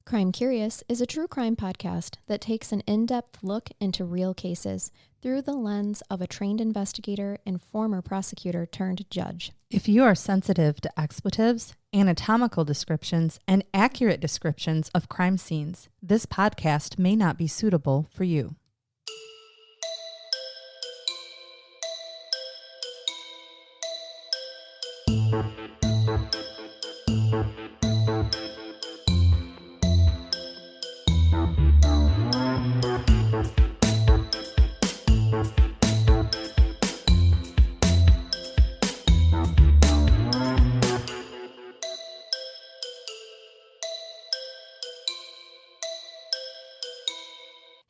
Crime Curious is a true crime podcast that takes an in-depth look into real cases through the lens of a trained investigator and former prosecutor turned judge. If you are sensitive to expletives, anatomical descriptions, and accurate descriptions of crime scenes, this podcast may not be suitable for you.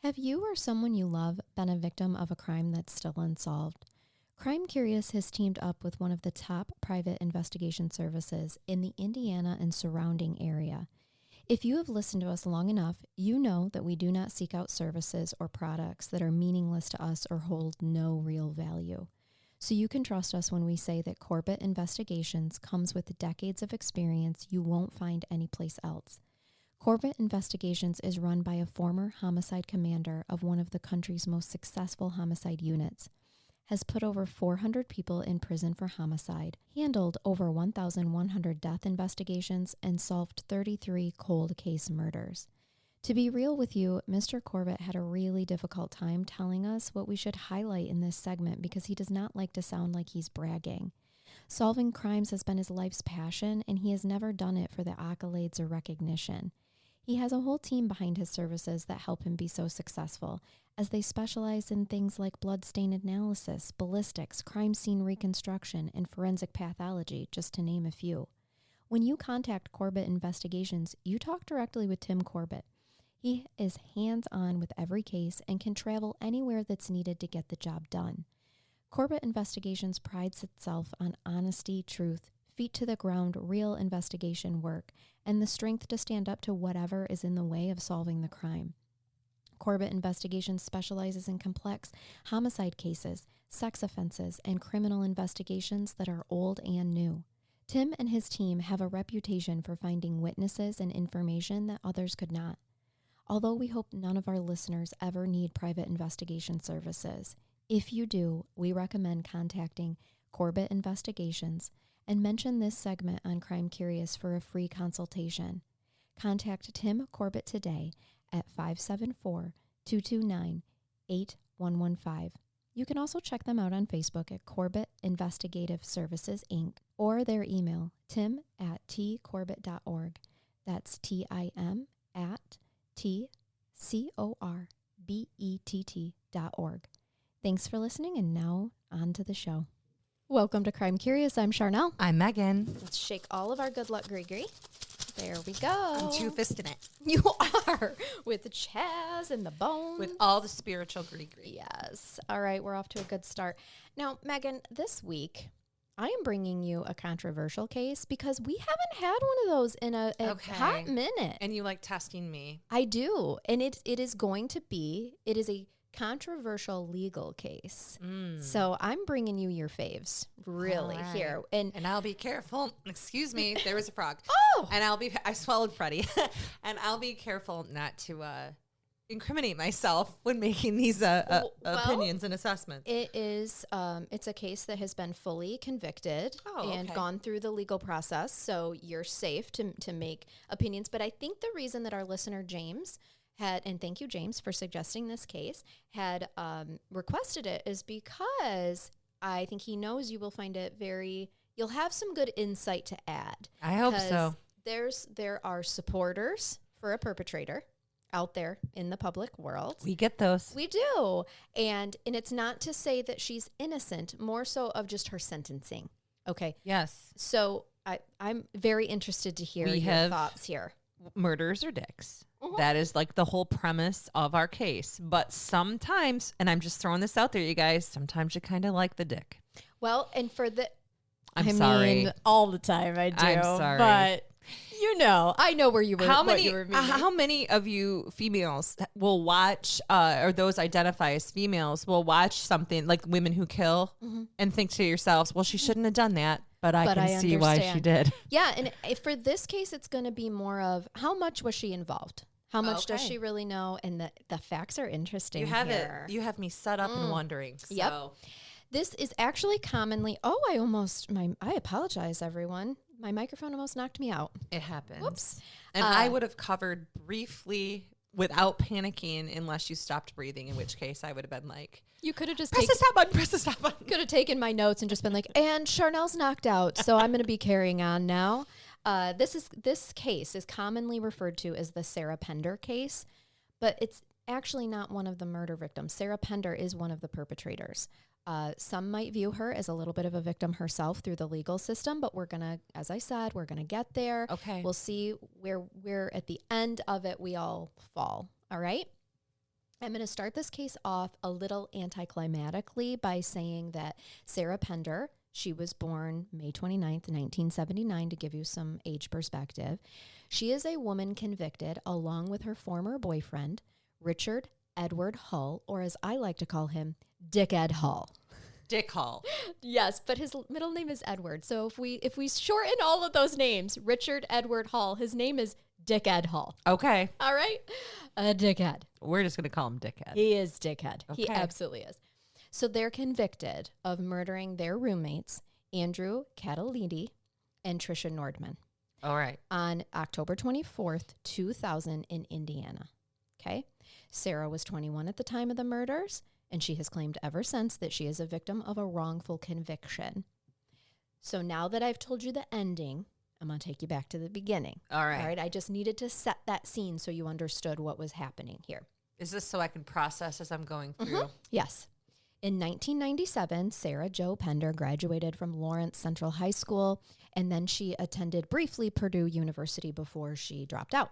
Have you or someone you love been a victim of a crime that's still unsolved? Crime Curious has teamed up with one of the top private investigation services in the Indiana and surrounding area. If you have listened to us long enough, you know that we do not seek out services or products that are meaningless to us or hold no real value. So you can trust us when we say that Corbett Investigations comes with decades of experience you won't find anyplace else. Corbett Investigations is run by a former homicide commander of one of the country's most successful homicide units, has put over 400 people in prison for homicide, handled over 1,100 death investigations, and solved 33 cold case murders. To be real with you, Mr. Corbett had a really difficult time telling us what we should highlight in this segment because he does not like to sound like he's bragging. Solving crimes has been his life's passion, and he has never done it for the accolades or recognition. He has a whole team behind his services that help him be so successful, as they specialize in things like blood stain analysis, ballistics, crime scene reconstruction, and forensic pathology, just to name a few. When you contact Corbett Investigations, you talk directly with Tim Corbett. He is hands-on with every case and can travel anywhere that's needed to get the job done. Corbett Investigations prides itself on honesty, truth, feet to the ground, real investigation work, and the strength to stand up to whatever is in the way of solving the crime. Corbett Investigations specializes in complex homicide cases, sex offenses, and criminal investigations that are old and new. Tim and his team have a reputation for finding witnesses and information that others could not. Although we hope none of our listeners ever need private investigation services, if you do, we recommend contacting Corbett Investigations and mention this segment on Crime Curious for a free consultation. Contact Tim Corbett today at 574-229-8115. You can also check them out on Facebook at Corbett Investigative Services, Inc., or their email, tim@tcorbett.org. That's tim@tcorbett.org. Thanks for listening, and now on to the show. Welcome to Crime Curious. I'm Charnell. I'm Megan. Let's shake all of our good luck gree-gree. There we go. I'm two-fisting it. You are, with the Chaz and the bones. With all the spiritual gree-gree. Yes. All right, we're off to a good start. Now, Megan, this week, I am bringing you a controversial case because we haven't had one of those in a hot minute. And you like testing me. I do. And it is a controversial legal case. So I'm bringing you your faves, really, right. Here. And I'll be careful. Excuse me, there was a frog. Oh! And I swallowed Freddie. And I'll be careful not to incriminate myself when making these opinions and assessments. It is, it's a case that has been fully convicted and gone through the legal process. So you're safe to make opinions. But I think the reason that our listener, James, and thank you, James, for suggesting this case, had requested it is because I think he knows you will find it you'll have some good insight to add. I hope so. There are supporters for a perpetrator out there in the public world. We get those. We do. And it's not to say that she's innocent, more so of just her sentencing. Okay. Yes. So I'm very interested to hear your thoughts here. Murders or dicks. That is like the whole premise of our case. But sometimes, and I'm just throwing this out there, you guys, sometimes you kind of like the dick. Well, and for the... I'm sorry. all the time I do. I'm sorry. But I know where you were. How what many? you were meaning. How many of you females will watch, or those identify as females will watch something like Women Who Kill and think to yourselves, "Well, she shouldn't have done that," but I can see why she did. Yeah, and for this case, it's going to be more of how much was she involved? How much does she really know? And the facts are interesting. You have here. it. You have me set up and wondering. So. Yep. This is actually commonly. Oh, I apologize, everyone. My microphone almost knocked me out. It happens. Whoops. And I would have covered briefly without panicking unless you stopped breathing, in which case I would have been like, You could have just press the stop button, press the stop button. could have taken my notes and just been like, and Charnell's knocked out, so I'm going to be carrying on now. This case is commonly referred to as the Sarah Pender case, but it's actually not one of the murder victims. Sarah Pender is one of the perpetrators. Some might view her as a little bit of a victim herself through the legal system, but we're going to, as I said, we're going to get there. Okay. We'll see where at the end of it we all fall. All right. I'm going to start this case off a little anticlimactically by saying that Sarah Pender, she was born May 29th, 1979, to give you some age perspective. She is a woman convicted along with her former boyfriend, Richard Edward Hull, or as I like to call him, Dick Ed Hull. Dick Hull. Yes, but his middle name is Edward. So if we shorten all of those names, Richard Edward Hull, his name is Dick Ed Hull. Okay. All right? Dickhead. We're just going to call him Dickhead. He is Dickhead. Okay. He absolutely is. So they're convicted of murdering their roommates, Andrew Catalidi and Trisha Nordman, All right. on October 24th, 2000 in Indiana. Okay? Sarah was 21 at the time of the murders, and she has claimed ever since that she is a victim of a wrongful conviction. So now that I've told you the ending, I'm going to take you back to the beginning. All right. All right. I just needed to set that scene so you understood what was happening here. Is this so I can process as I'm going through? Yes. In 1997, Sarah Jo Pender graduated from Lawrence Central High School, and then she attended briefly Purdue University before she dropped out.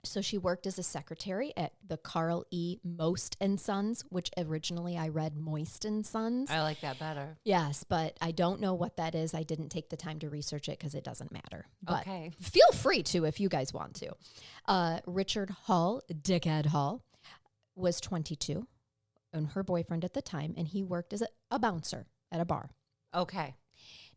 So she worked as a secretary at the Carl E. Most and Sons, which originally I read Moist and Sons. I like that better. Yes, but I don't know what that is. I didn't take the time to research it because it doesn't matter. But Okay. feel free to if you guys want to. Richard Hull, Dickhead Hull, was 22 and her boyfriend at the time, and he worked as a bouncer at a bar. Okay.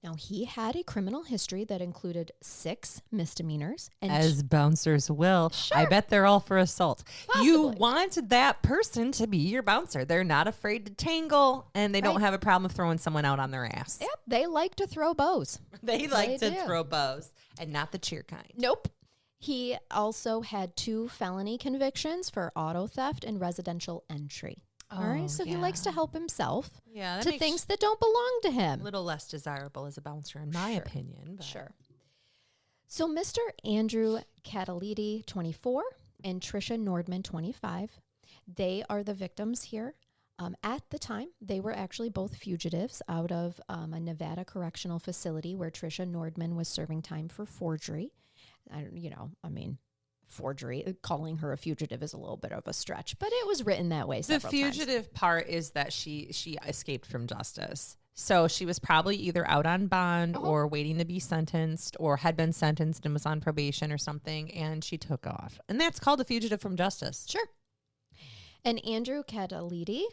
Now, he had a criminal history that included 6 misdemeanors. And As bouncers will. Sure. I bet they're all for assault. You Possibly. want that person to be your bouncer. They're not afraid to tangle, and they don't Right. have a problem throwing someone out on their ass. Yep, they like to throw bows. They like They to do. throw bows, and not the cheer kind. Nope. He also had 2 felony convictions for auto theft and residential entry. All right, so he likes to help himself Yeah, that to makes things that don't belong to a him. little less desirable as a bouncer, in my Sure. opinion. But. Sure. So Mr. Andrew Catalidi, 24, and Trisha Nordman, 25, they are the victims here. At the time, they were actually both fugitives out of a Nevada correctional facility where Trisha Nordman was serving time for forgery. Forgery, calling her a fugitive is a little bit of a stretch, but it was written that way The several times. fugitive part is that she escaped from justice. So she was probably either out on bond or waiting to be sentenced or had been sentenced and was on probation or something, and she took off. And that's called a fugitive from justice. Sure. And Andrew Catalidi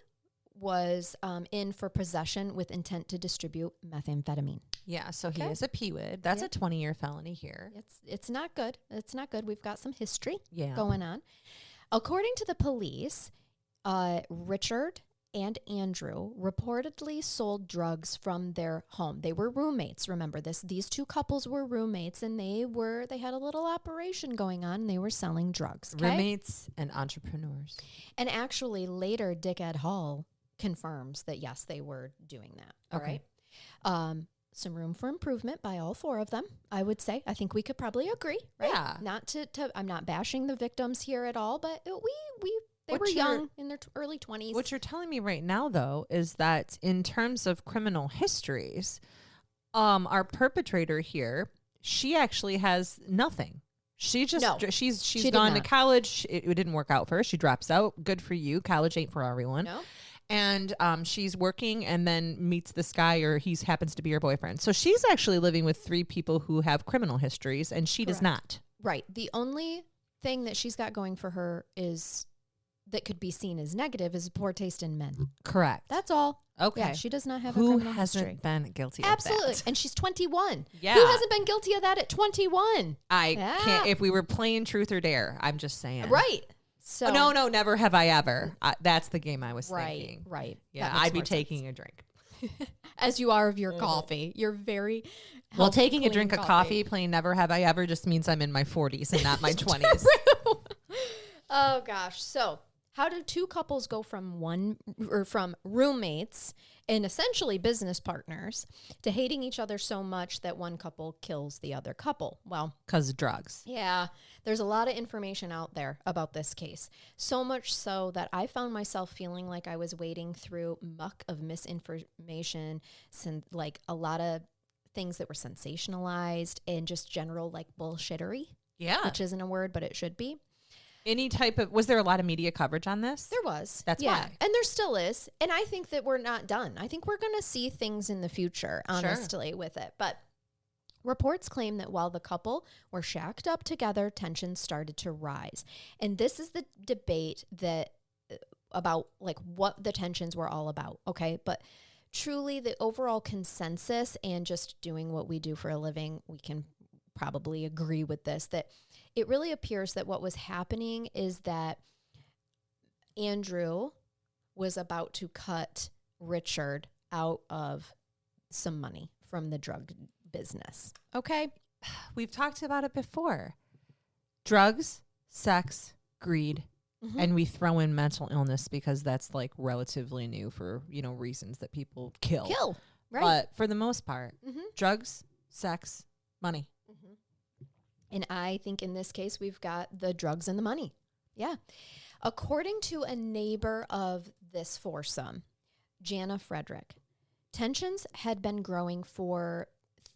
was in for possession with intent to distribute methamphetamine. Yeah, so he Okay. is a PWID. That's Yeah. a 20-year felony here. It's not good. It's not good. We've got some history Yeah. going on. According to the police, Richard and Andrew reportedly sold drugs from their home. They were roommates. Remember this. These 2 couples were roommates, and they had a little operation going on, and they were selling drugs. Okay? Roommates and entrepreneurs. And actually, later, Dick Ed Hall confirms that yes, they were doing that. All Okay. right. Some room for improvement by all 4 of them, I would say. I think we could probably agree, right? Yeah. Not to I'm not bashing the victims here at all, but they What were you're- young in their early 20s. What you're telling me right now, though, is that in terms of criminal histories, our perpetrator here, she actually has nothing. She just No, she's she did gone to not. college. It didn't work out for her. She drops out. Good for you. College ain't for everyone. No? And she's working and then meets this guy, or he happens to be her boyfriend. So she's actually living with 3 people who have criminal histories, and she does not. Right. The only thing that she's got going for her is that could be seen as negative is poor taste in men. Correct. That's all. Okay. Yeah, she does not have a Who criminal hasn't history. been guilty Absolutely. of that? And she's 21. Yeah. Who hasn't been guilty of that at 21? I Yeah. can't. If we were playing Truth or Dare, I'm just saying. Right. So No, never have I ever. That's the game I was thinking. Right. Yeah, That makes I'd be more taking sense. a drink. As you are of your coffee. You're very Well, healthy, taking a clean drink of coffee, playing Never Have I Ever, just means I'm in my 40s and not my 20s. Oh gosh. So, how do 2 couples go from roommates and essentially business partners to hating each other so much that one couple kills the other couple? Well, Because drugs. yeah, there's a lot of information out there about this case. So much so that I found myself feeling like I was wading through muck of misinformation, like a lot of things that were sensationalized and just general like bullshittery, Yeah. which isn't a word, but it should be. Any type of, was there a lot of media coverage on this? There was. That's yeah. why. And there still is. And I think that we're not done. I think we're going to see things in the future, honestly, with it. But reports claim that while the couple were shacked up together, tensions started to rise. And this is the debate that about like what the tensions were all about. Okay. But truly the overall consensus and just doing what we do for a living, we can probably agree with this, that it really appears that what was happening is that Andrew was about to cut Richard out of some money from the drug business. Okay? We've talked about it before. Drugs, sex, greed, and we throw in mental illness because that's like relatively new for, reasons that people kill. Right. But for the most part, drugs, sex, money. And I think in this case, we've got the drugs and the money. Yeah. According to a neighbor of this foursome, Jana Frederick, tensions had been growing for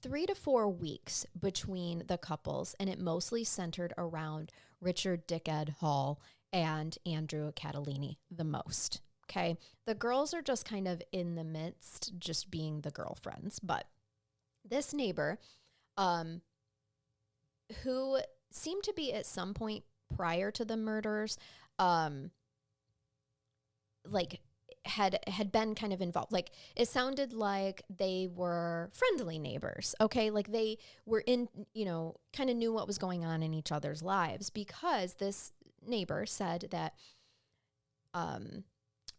3 to 4 weeks between the couples, and it mostly centered around Richard Dickhead Hall and Andrew Catalini the most. Okay. The girls are just kind of in the midst, just being the girlfriends. But this neighbor, who seemed to be at some point prior to the murders, like had been kind of involved. Like it sounded like they were friendly neighbors. Okay. Like they were in, kind of knew what was going on in each other's lives, because this neighbor said that,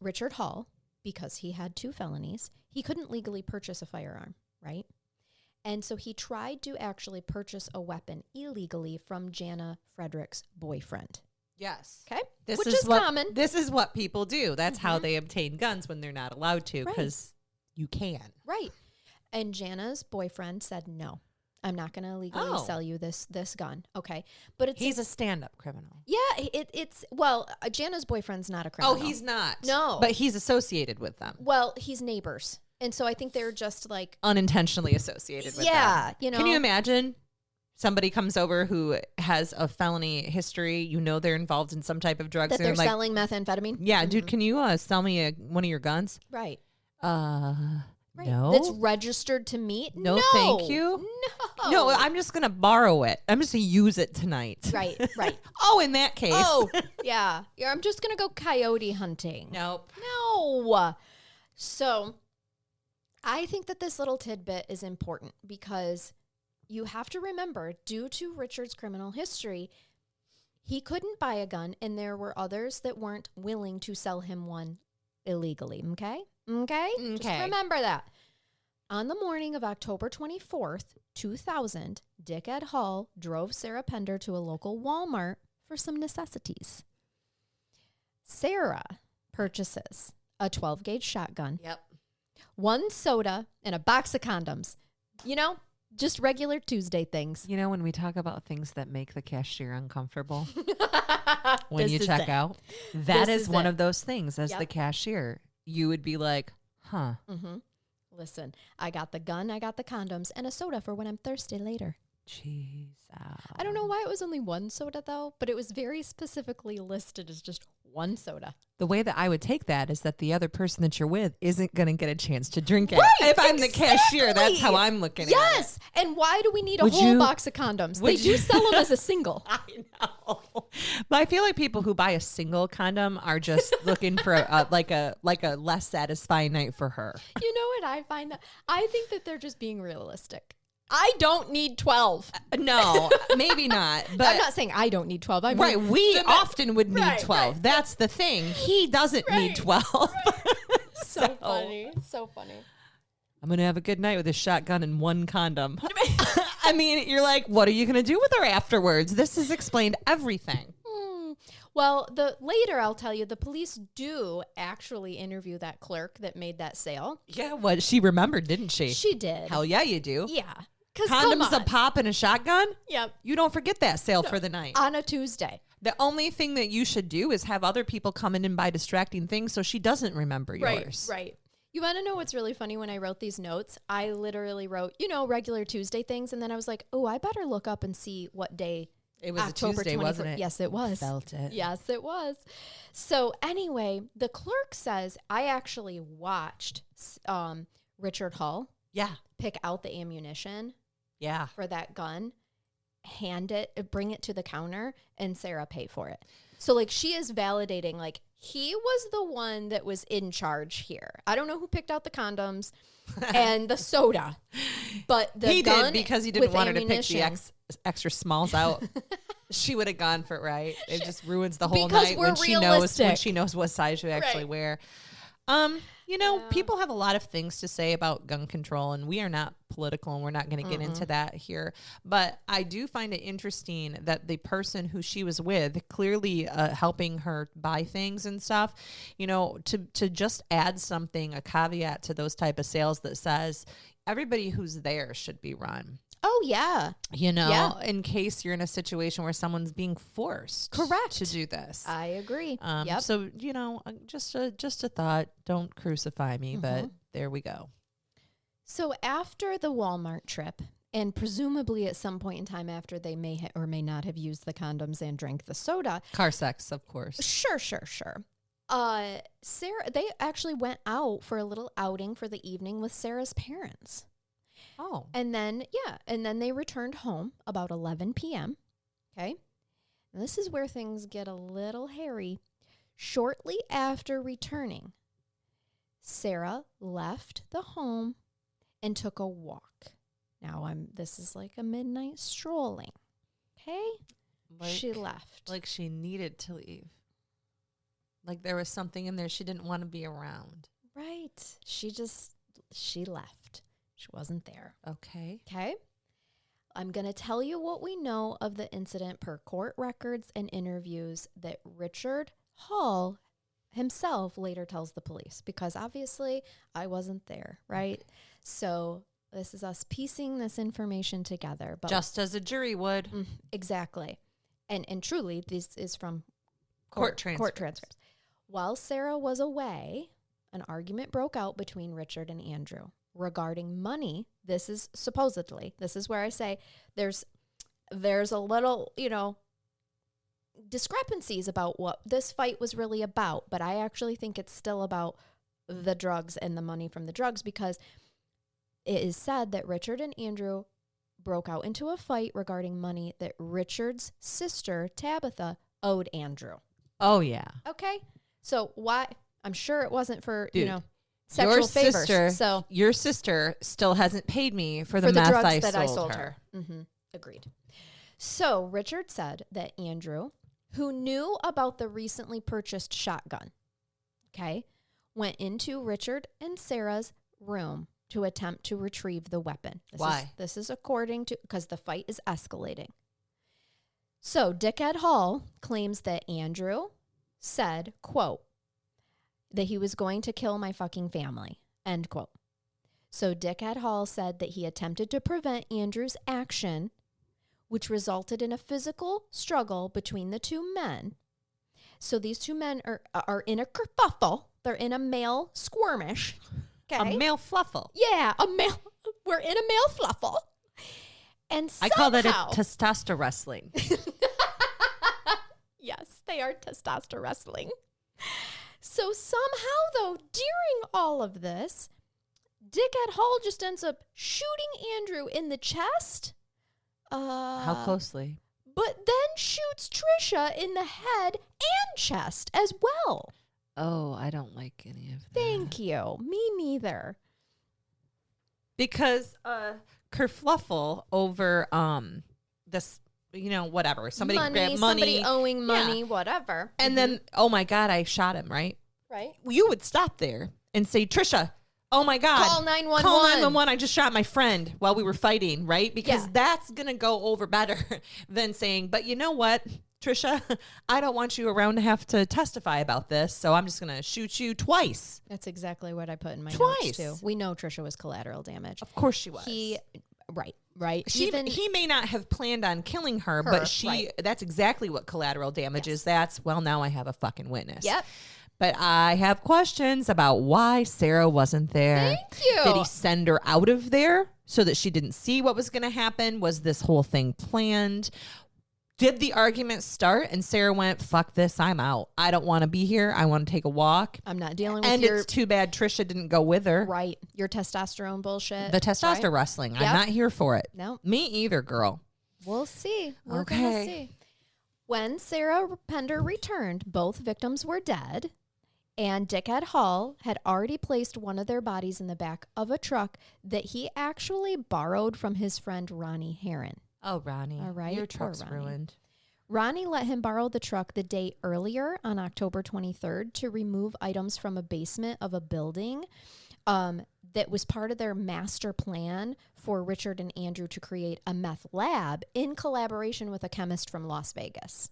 Richard Hall, because he had 2 felonies, he couldn't legally purchase a firearm. Right. And so he tried to actually purchase a weapon illegally from Jana Frederick's boyfriend. Yes. Okay. Which is common. This is what people do. That's how they obtain guns when they're not allowed to, Right. because you can. Right. And Jana's boyfriend said, no, I'm not going to legally sell you this gun. Okay. But He's a stand-up criminal. Yeah, Jana's boyfriend's not a Oh, criminal. he's not. No. But he's associated with them. Well, he's neighbors. And so I think they're just like, Unintentionally associated with them. yeah, Can you imagine somebody comes over who has a felony history, they're involved in some type of drugs. that they're like, selling methamphetamine? yeah, dude, can you sell me one of your guns? Right. Right. No. That's registered to meet? No, thank you. No, I'm just going to borrow it. I'm just going to use it tonight. Right. Oh, in that case. Oh, yeah. I'm just going to go coyote hunting. Nope. No. So I think that this little tidbit is important because you have to remember, due to Richard's criminal history, he couldn't buy a gun, and there were others that weren't willing to sell him one illegally. Okay? Just remember that. On the morning of October 24th, 2000, Dickhead Hall drove Sarah Pender to a local Walmart for some necessities. Sarah purchases a 12-gauge shotgun, Yep. 1 soda, and a box of condoms. Just regular Tuesday things. When we talk about things that make the cashier uncomfortable when This you is check it. out, that This is is one it. of those things. As Yep. the cashier, you would be like, huh. Mm-hmm. Listen, I got the gun, I got the condoms, and a soda for when I'm thirsty later. Jeez. I don't know why it was only 1 soda, though, but it was very specifically listed as just one soda. The way that I would take that is that the other person that you're with isn't going to get a chance to drink it. Right, if I'm the cashier, that's how I'm looking at it. Yes. And why do we need a whole box of condoms? They do sell them as a single. I know. But I feel like people who buy a single condom are just looking for a less satisfying night for her. You know what I find? I think that they're just being realistic. I don't need 12. No, maybe not. But I'm not saying I don't need 12. I mean, we often would need 12. Right. That's the thing. He doesn't need 12. So funny. So funny. I'm going to have a good night with a shotgun and one condom. I mean, you're like, what are you going to do with her afterwards? This has explained everything. Well, later I'll tell you, the police do actually interview that clerk that made that sale. Yeah, what she remembered, didn't she? She did. Hell yeah, you do. Yeah. Condoms, a pop, and a shotgun? Yep. You don't forget that sale for the night. On a Tuesday. The only thing that you should do is have other people come in and buy distracting things so she doesn't remember yours. Right. You want to know what's really funny? When I wrote these notes, I literally wrote, regular Tuesday things. And then I was like, oh, I better look up and see what day. It was October a Tuesday, 24th. wasn't it? Yes, it was. Felt it. Yes, it was. So anyway, the clerk says, I actually watched Richard Hull pick out the ammunition for that gun, bring it to the counter, and Sarah pay for it. So like she is validating, like he was the one that was in charge here. I don't know who picked out the condoms and the soda, but he did because he didn't want her to pick the extra smalls out. She would have gone for it, right? It just ruins the whole night when she knows what size you actually wear. People have a lot of things to say about gun control, and we are not political, and we're not going to get into that here. But I do find it interesting that the person who she was with, clearly helping her buy things and stuff, to just add something, a caveat to those type of sales that says everybody who's there should be run. Oh, yeah. In case you're in a situation where someone's being forced to do this. I agree. So, just a thought. Don't crucify me, but there we go. So after the Walmart trip, and presumably at some point in time after they may or may not have used the condoms and drank the soda. Car sex, of course. Sure. They actually went out for a little outing for the evening with Sarah's parents. Oh. And then they returned home about 11 p.m. Okay. And this is where things get a little hairy. Shortly after returning, Sarah left the home and took a walk. Now this is like a midnight strolling. Okay? She left. Like she needed to leave. Like there was something in there she didn't want to be around. Right. She left. She wasn't there. Okay. I'm going to tell you what we know of the incident per court records and interviews that Richard Hull himself later tells the police, because obviously I wasn't there, right? Okay. So this is us piecing this information together. But just as a jury would. Exactly. And truly, this is from court transcripts. While Sarah was away, an argument broke out between Richard and Andrew regarding money. This is where I say there's a little, discrepancies about what this fight was really about, but I actually think it's still about the drugs and the money from the drugs, because it is said that Richard and Andrew broke out into a fight regarding money that Richard's sister, Tabitha, owed Andrew. Oh, yeah. Okay. So why? I'm sure it wasn't for, sexual favors. So your sister still hasn't paid me for the drugs meth that I sold her. Agreed. So Richard said that Andrew, who knew about the recently purchased shotgun, went into Richard and Sarah's room to attempt to retrieve the weapon. Why? This is according to, because the fight is escalating. So Dickhead Hall claims that Andrew said, quote, that he was going to kill my fucking family, end quote. So Dickhead Hall said that he attempted to prevent Andrew's action, which resulted in a physical struggle between the two men. So these two men are in a kerfuffle. They're in a male skirmish. Okay? A male fluffle. Yeah, we're in a male fluffle. And somehow, I call that a testosterone wrestling. Yes, they are testosterone wrestling. So somehow, though, during all of this, Dickhead Hall just ends up shooting Andrew in the chest. How closely? But then shoots Trisha in the head and chest as well. Oh, I don't like any of that. Thank you. Me neither. Because kerfluffle over this, whatever. Somebody grabbed money. Somebody owing money, whatever. And then, oh my God, I shot him, right? Right. You would stop there and say, Trisha, oh my God. Call 911. Call 911. I just shot my friend while we were fighting, right? Because Yeah. that's going to go over better than saying, but you know what, Trisha, I don't want you around to have to testify about this, so I'm just going to shoot you twice. That's exactly what I put in my Twice. notes, too. We know Trisha was collateral damage. Of course she was. Right. He may not have planned on killing her, but that's exactly what collateral damage is. That's, well, now I have a fucking witness. Yep. But I have questions about why Sarah wasn't there. Thank you. Did he send her out of there so that she didn't see what was going to happen? Was this whole thing planned? Did the argument start and Sarah went, fuck this, I'm out. I don't want to be here. I want to take a walk. I'm not dealing with And it's too bad Trisha didn't go with her. Right. Your testosterone bullshit. The testosterone right? wrestling. Yep. I'm not here for it. No. Me either, girl. We'll see. We're going to see. When Sarah Pender returned, both victims were dead. And Dickhead Hall had already placed one of their bodies in the back of a truck that he actually borrowed from his friend Ronnie Herron. Oh, Ronnie. All right. Your Poor truck's Ronnie. ruined. Ronnie let him borrow the truck the day earlier on October 23rd to remove items from a basement of a building that was part of their master plan for Richard and Andrew to create a meth lab in collaboration with a chemist from Las Vegas.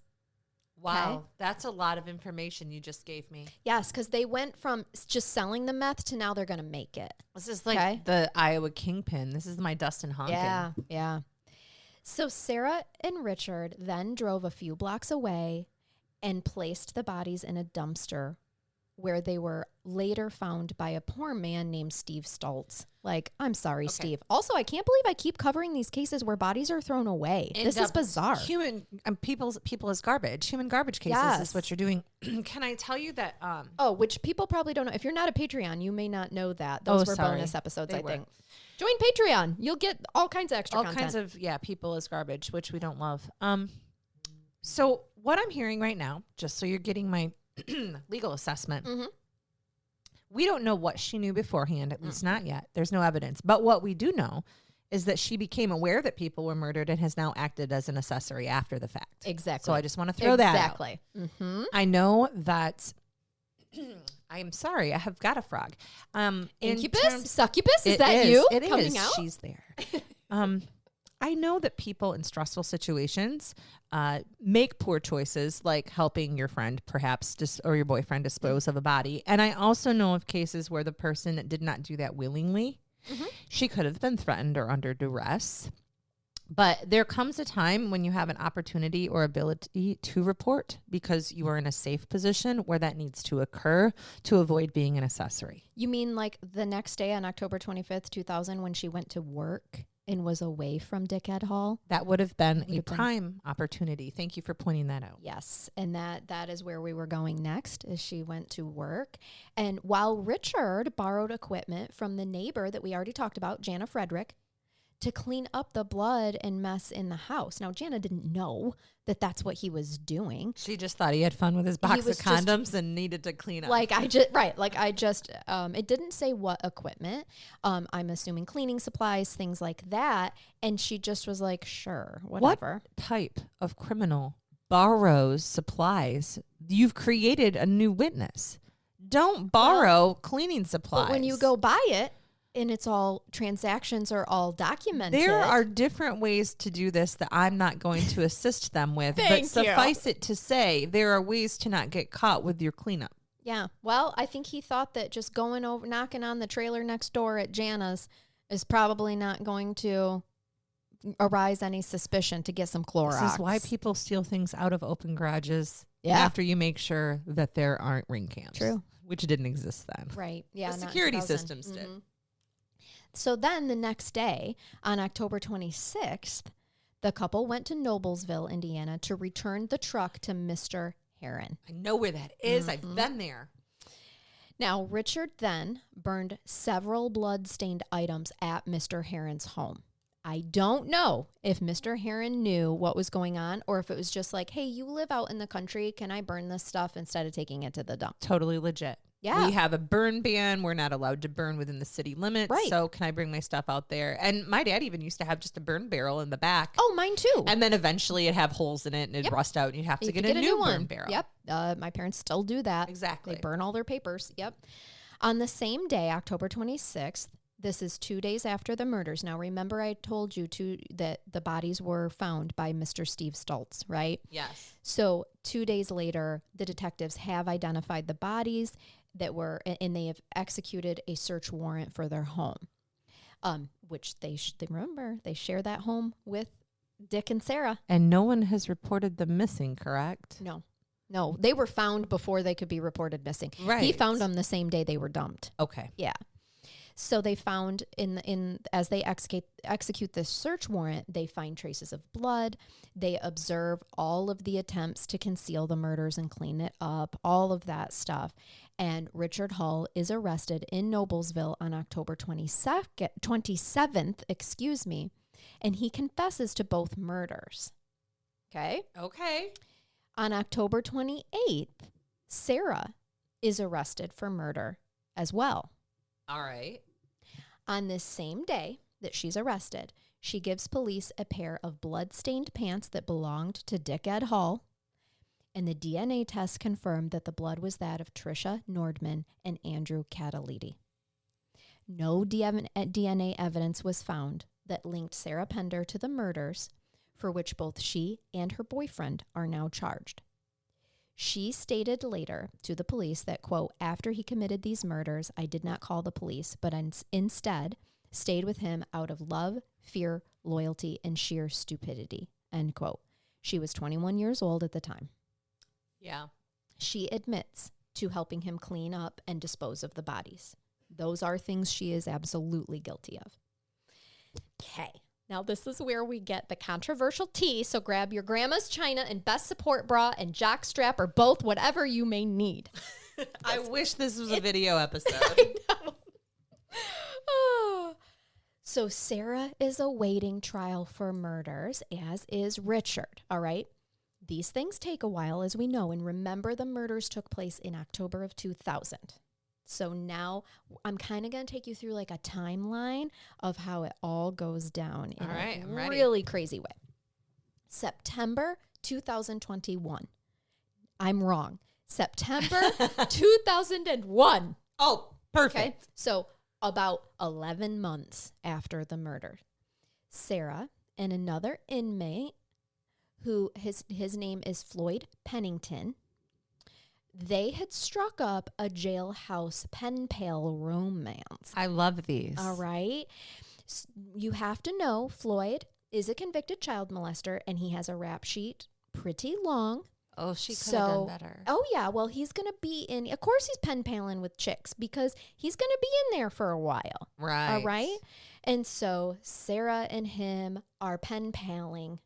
Wow, Okay. that's a lot of information you just gave me. Yes, because they went from just selling the meth to now they're going to make it. This is like the Iowa Kingpin. This is my Dustin Honkin. Yeah. So Sarah and Richard then drove a few blocks away and placed the bodies in a dumpster where they were later found by a poor man named Steve Stoltz. Like, I'm sorry, Steve. Also, I can't believe I keep covering these cases where bodies are thrown away. This is bizarre. Human people as garbage. Human garbage cases is what you're doing. Can I tell you that? Which people probably don't know. If you're not a Patreon, you may not know that. Those were sorry. bonus episodes, They I were. think. Join Patreon. You'll get all kinds of extra content. Kinds of people as garbage, which we don't love. So what I'm hearing right now, just so you're getting my legal assessment. Mm-hmm. We don't know what she knew beforehand, at least not yet. There's no evidence. But what we do know is that she became aware that people were murdered and has now acted as an accessory after the fact. Exactly. So I just want to throw that out. Exactly. Mm-hmm. I know that I am sorry, I have got a frog. Incubus? Succubus? Is that you coming out? She's there. I know that people in stressful situations make poor choices, like helping your friend perhaps or your boyfriend dispose of a body. And I also know of cases where the person did not do that willingly. Mm-hmm. She could have been threatened or under duress. But there comes a time when you have an opportunity or ability to report because you are in a safe position where that needs to occur to avoid being an accessory. You mean like the next day on October 25th, 2000, when she went to work and was away from Dickhead Hall? That would have been a prime opportunity. Thank you for pointing that out. Yes, and that is where we were going next, is she went to work. And while Richard borrowed equipment from the neighbor that we already talked about, Jana Frederick, to clean up the blood and mess in the house. Now, Jana didn't know that that's what he was doing. She just thought he had fun with his box of condoms and needed to clean up. It didn't say what equipment. I'm assuming cleaning supplies, things like that. And she just was like, sure, whatever. What type of criminal borrows supplies? You've created a new witness. Don't borrow cleaning supplies. But when you go buy it, and it's all transactions are all documented. There are different ways to do this that I'm not going to assist them with. Thank but suffice it to say, there are ways to not get caught with your cleanup. Yeah. Well, I think he thought that just going over, knocking on the trailer next door at Jana's is probably not going to arise any suspicion to get some Clorox. This is why people steal things out of open garages after you make sure that there aren't ring cams. True. Which didn't exist then. Right. Yeah. The security systems did. So then the next day, on October 26th, the couple went to Noblesville, Indiana, to return the truck to Mr. Herron. I know where that is. I've been there. Now, Richard then burned several blood-stained items at Mr. Heron's home. I don't know if Mr. Heron knew what was going on or if it was just like, hey, you live out in the country. Can I burn this stuff instead of taking it to the dump? Totally legit. Yeah. We have a burn ban. We're not allowed to burn within the city limits. Right. So can I bring my stuff out there? And my dad even used to have just a burn barrel in the back. Oh, mine too. And then eventually it'd have holes in it and it'd rust out and you'd have to get a new burn barrel. Yep. My parents still do that. Exactly. They burn all their papers. Yep. On the same day, October 26th, this is 2 days after the murders. Now, remember I told you that the bodies were found by Mr. Steve Stultz, right? Yes. So 2 days later, the detectives have identified the bodies and they have executed a search warrant for their home, which they remember, they share that home with Dick and Sarah. And no one has reported them missing, correct? No, they were found before they could be reported missing. Right. He found them the same day they were dumped. Okay. Yeah. So they found as they execute this search warrant, they find traces of blood. They observe all of the attempts to conceal the murders and clean it up, all of that stuff. And Richard Hull is arrested in Noblesville on October 27th, and he confesses to both murders. Okay? Okay. On October 28th, Sarah is arrested for murder as well. All right. On this same day that she's arrested, she gives police a pair of blood-stained pants that belonged to Dick Ed Hall, and the DNA test confirmed that the blood was that of Tricia Nordman and Andrew Catalidi. No DNA evidence was found that linked Sarah Pender to the murders, for which both she and her boyfriend are now charged. She stated later to the police that, quote, after he committed these murders, I did not call the police, but instead stayed with him out of love, fear, loyalty, and sheer stupidity, end quote. She was 21 years old at the time. Yeah. She admits to helping him clean up and dispose of the bodies. Those are things she is absolutely guilty of. Okay. Now, this is where we get the controversial tea, so grab your grandma's china and best support bra and jock strap or both, whatever you may need. I wish this was a video episode. I know. Oh. So Sarah is awaiting trial for murders, as is Richard, all right? These things take a while, as we know, and remember the murders took place in October of 2000. So now I'm kind of going to take you through like a timeline of how it all goes down in a really crazy way. September 2021. I'm wrong. September 2001. Oh, perfect. Okay. So about 11 months after the murder, Sarah and another inmate who his name is Floyd Pennington, they had struck up a jailhouse pen pal romance. I love these. All right. You have to know Floyd is a convicted child molester and he has a rap sheet pretty long. Oh, she could have done better. Oh, yeah. Well, he's going to be in, of course, he's pen paling with chicks because he's going to be in there for a while. Right. All right. And so Sarah and him are pen paling.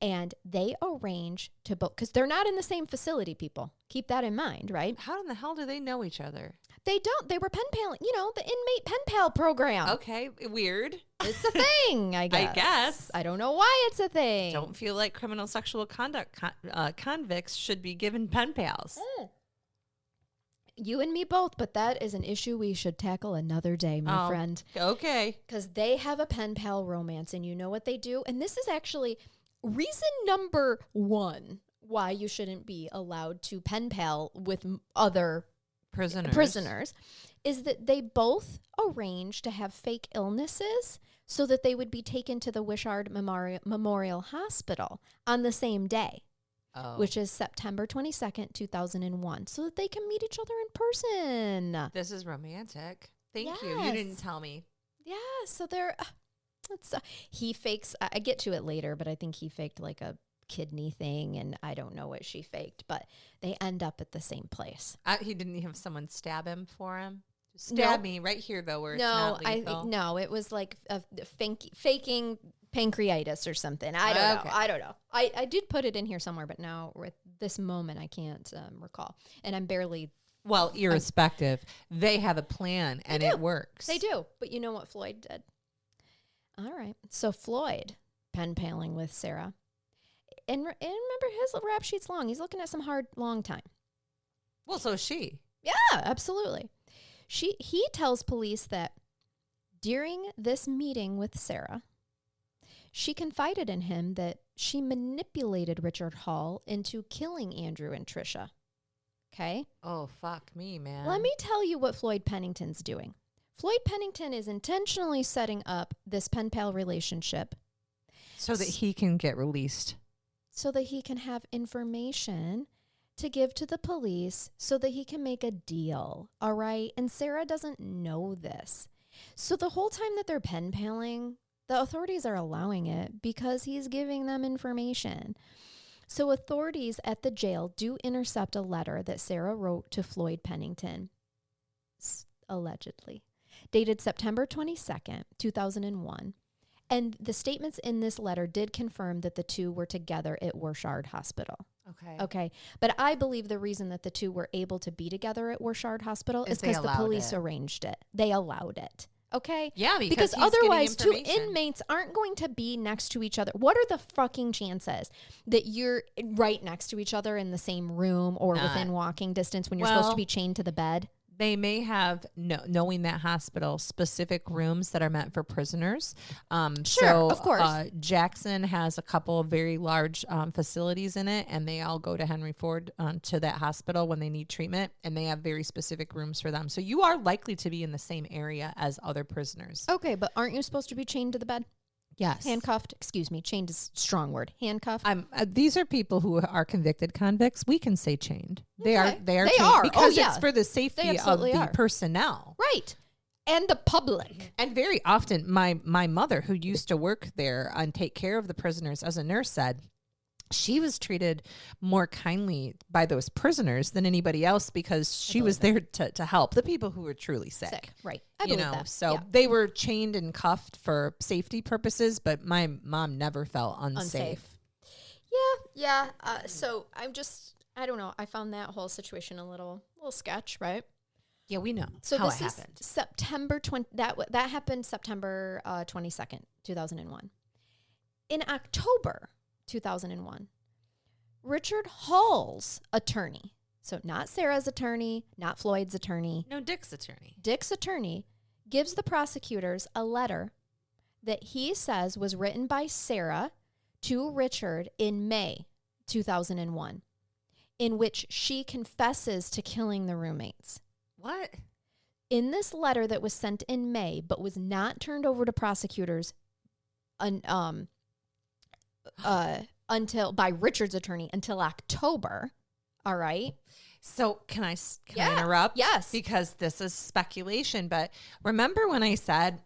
And they arrange to both, because they're not in the same facility, people. Keep that in mind, right? How in the hell do they know each other? They don't. They were pen paling, the inmate pen pal program. Okay, weird. It's a thing, I guess. I don't know why it's a thing. Don't feel like criminal sexual conduct convicts should be given pen pals. You and me both, but that is an issue we should tackle another day, my friend. Okay. Because they have a pen pal romance, and you know what they do? And this is actually reason number one why you shouldn't be allowed to pen pal with other prisoners is that they both arranged to have fake illnesses so that they would be taken to the Wishart Memorial Hospital on the same day, which is September 22nd, 2001, so that they can meet each other in person. This is romantic. Thank you. You didn't tell me. Yeah, so they're... he fakes, I get to it later, but I think he faked like a kidney thing, and I don't know what she faked, but they end up at the same place. He didn't have someone stab him for him? Just stab me right here, though, where it's not lethal. No, it was like faking pancreatitis or something. I don't know. I did put it in here somewhere, but now at this moment I can't recall. And I'm barely Well, irrespective, they have a plan and it works. They do. But you know what Floyd did? All right. So Floyd, pen paling with Sarah. And remember, his rap sheet's long. He's looking at some hard, long time. Well, so is she. Yeah, absolutely. He tells police that during this meeting with Sarah, she confided in him that she manipulated Richard Hall into killing Andrew and Trisha. Okay? Oh, fuck me, man. Let me tell you what Floyd Pennington's doing. Floyd Pennington is intentionally setting up this pen pal relationship so that he can get released. So that he can have information to give to the police so that he can make a deal. All right? And Sarah doesn't know this. So the whole time that they're pen paling, the authorities are allowing it because he's giving them information. So authorities at the jail do intercept a letter that Sarah wrote to Floyd Pennington, allegedly, dated September 22nd, 2001. And the statements in this letter did confirm that the two were together at Warshard Hospital. Okay. But I believe the reason that the two were able to be together at Warshard Hospital is because the police arranged it. They allowed it. Okay? Yeah, because otherwise two inmates aren't going to be next to each other. What are the fucking chances that you're right next to each other in the same room or within walking distance when you're supposed to be chained to the bed? They may have, knowing that hospital, specific rooms that are meant for prisoners. Sure, of course. Jackson has a couple of very large facilities in it, and they all go to Henry Ford to that hospital when they need treatment, and they have very specific rooms for them. So you are likely to be in the same area as other prisoners. Okay, but aren't you supposed to be chained to the bed? Yes. Handcuffed. Excuse me. Chained is a strong word. Handcuffed. These are people who are convicted convicts. We can say chained. They are chained because it's for the safety of the personnel. Right. And the public. And very often my mother, who used to work there and take care of the prisoners as a nurse, said she was treated more kindly by those prisoners than anybody else because she was there to help the people who were truly sick. Right. I believe that. So they were chained and cuffed for safety purposes, but my mom never felt unsafe. Yeah. So I don't know. I found that whole situation a little sketch, right? Yeah, we know so how this it is happened. September 20. That happened September 22nd, 2001. In October 2001, Richard Hall's attorney, so not Sarah's attorney, not Floyd's attorney. No, Dick's attorney. Dick's attorney gives the prosecutors a letter that he says was written by Sarah to Richard in May 2001, in which she confesses to killing the roommates. What? In this letter that was sent in May but was not turned over to prosecutors until by Richard's attorney until October. All right. So can I interrupt? Yes. Because this is speculation, but remember when I said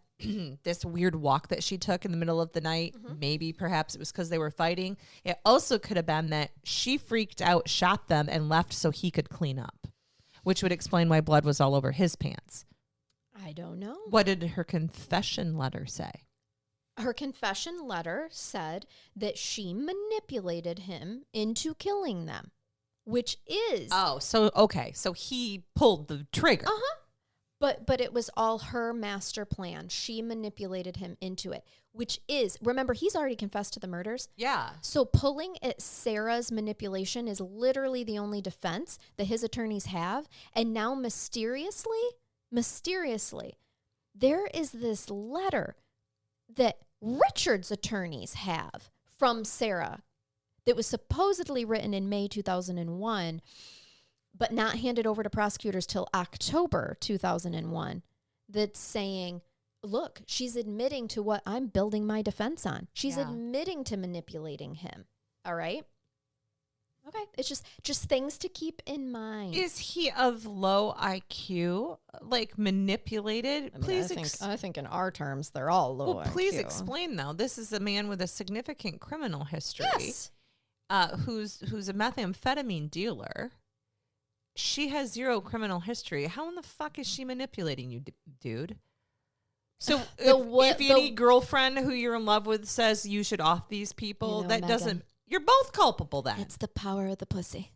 this weird walk that she took in the middle of the night? Mm-hmm. Maybe perhaps it was because they were fighting. It also could have been that she freaked out, shot them, and left so he could clean up, which would explain why blood was all over his pants. I don't know. What did her confession letter say? Her confession letter said that she manipulated him into killing them, which is... Oh, so, okay. So he pulled the trigger. Uh-huh. But it was all her master plan. She manipulated him into it, which is... Remember, he's already confessed to the murders. Yeah. So pulling at Sarah's manipulation is literally the only defense that his attorneys have. And now mysteriously, there is this letter that Richard's attorneys have from Sarah that was supposedly written in May 2001, but not handed over to prosecutors till October 2001, that's saying, look, she's admitting to what I'm building my defense on. She's admitting to manipulating him. All right? Okay. It's just things to keep in mind. Is he of low IQ, like manipulated? I mean, I think in our terms, they're all low IQ. Please explain, though. This is a man with a significant criminal history. Yes. Who's a methamphetamine dealer. She has zero criminal history. How in the fuck is she manipulating you, dude? So if any girlfriend who you're in love with says you should off these people, that Megan, doesn't... You're both culpable then. It's the power of the pussy.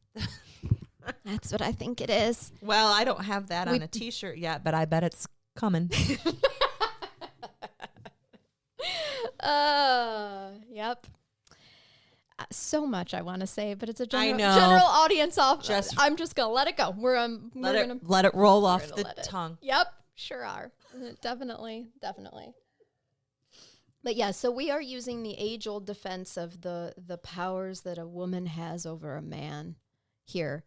That's what I think it is. Well, I don't have that on a t-shirt yet, but I bet it's coming. Yep. So much I want to say, but it's a I know. general audience off. Just- I'm just gonna let it go. Let it roll off the let it. tongue. Yep, sure are. Definitely. But yeah, so we are using the age-old defense of the powers that a woman has over a man here,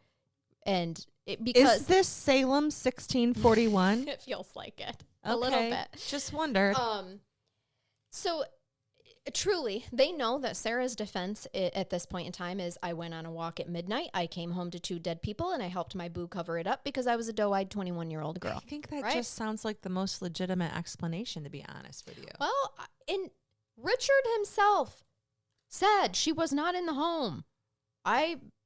and because Is this Salem 1641? it feels like it a little bit. Just wondered. So truly, they know that Sarah's defense at this point in time is, I went on a walk at midnight, I came home to 2 dead people, and I helped my boo cover it up because I was a doe-eyed 21-year-old girl. I think that right? just sounds like the most legitimate explanation, to be honest with you. Well, Richard himself said she was not in the home.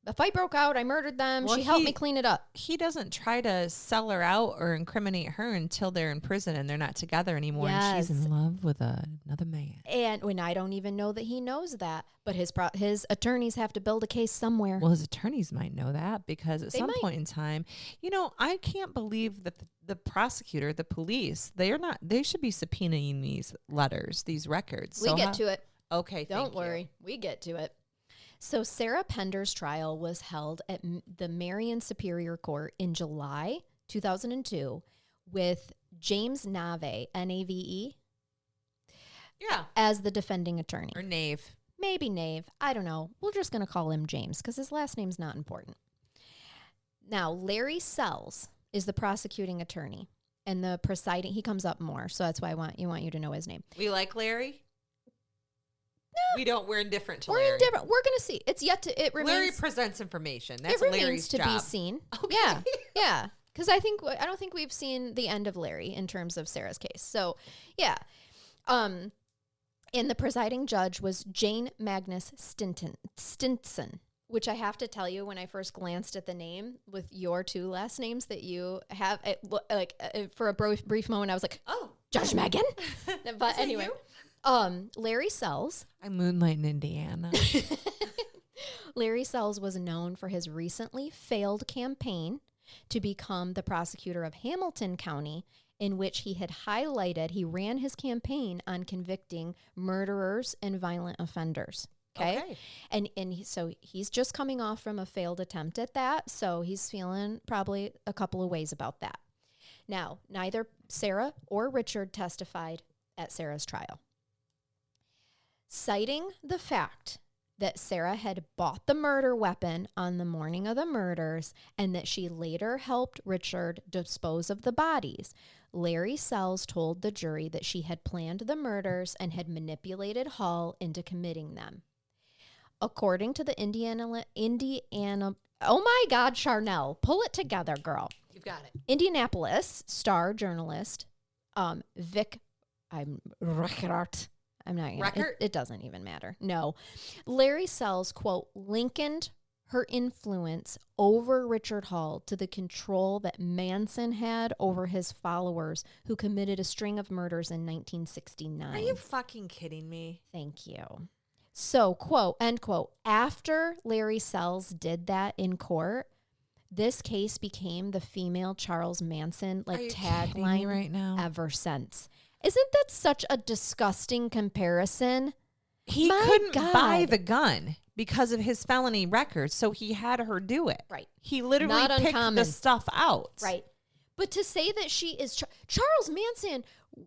A fight broke out. I murdered them. Well, she helped me clean it up. He doesn't try to sell her out or incriminate her until they're in prison and they're not together anymore. Yes. And she's in love with another man. And when I don't even know that he knows that, but his attorneys have to build a case somewhere. Well, his attorneys might know that because at some might. point in time, I can't believe that the prosecutor, the police, they should be subpoenaing these letters, these records. We get to it. Okay, Don't worry. We get to it. So Sarah Pender's trial was held at the Marion Superior Court in July 2002 with James Nave, N-A-V-E, as the defending attorney. Or Nave. Maybe Nave. I don't know. We're just going to call him James because his last name's not important. Now, Larry Sells is the prosecuting attorney, and the presiding, he comes up more, so that's why I want you to know his name. We like Larry? No. We don't. We're indifferent to We're Larry. indifferent. We're going to see. It remains. Larry presents information. That's it remains Larry's to job. be seen. Okay. Yeah. Because I don't think we've seen the end of Larry in terms of Sarah's case. So, yeah. And the presiding judge was Jane Magnus Stinson, which I have to tell you, when I first glanced at the name with your 2 last names that you have, for a brief moment, I was like, Oh, Judge Megan. But Is it anyway, Larry Sells. I moonlight in Indiana. Larry Sells was known for his recently failed campaign to become the prosecutor of Hamilton County, in which he ran his campaign on convicting murderers and violent offenders. Okay. So he's just coming off from a failed attempt at that. So he's feeling probably a couple of ways about that. Now, neither Sarah or Richard testified at Sarah's trial, citing the fact that Sarah had bought the murder weapon on the morning of the murders and that she later helped Richard dispose of the bodies. Larry Sells told the jury that she had planned the murders and had manipulated Hall into committing them. According to the Indiana, oh my God, Charnell, pull it together, girl. You've got it. Indianapolis Star journalist, Vic, I'm not gonna, it doesn't even matter. No. Larry Sells, quote, likened her influence over Richard Hall to the control that Manson had over his followers who committed a string of murders in 1969. Are you fucking kidding me? Thank you. So, quote, end quote, after Larry Sells did that in court, this case became the female Charles Manson tagline right now ever since. Isn't that such a disgusting comparison? He couldn't buy the gun because of his felony record, so he had her do it. Right. He literally picked the stuff out. Right. But to say that she is Charles Manson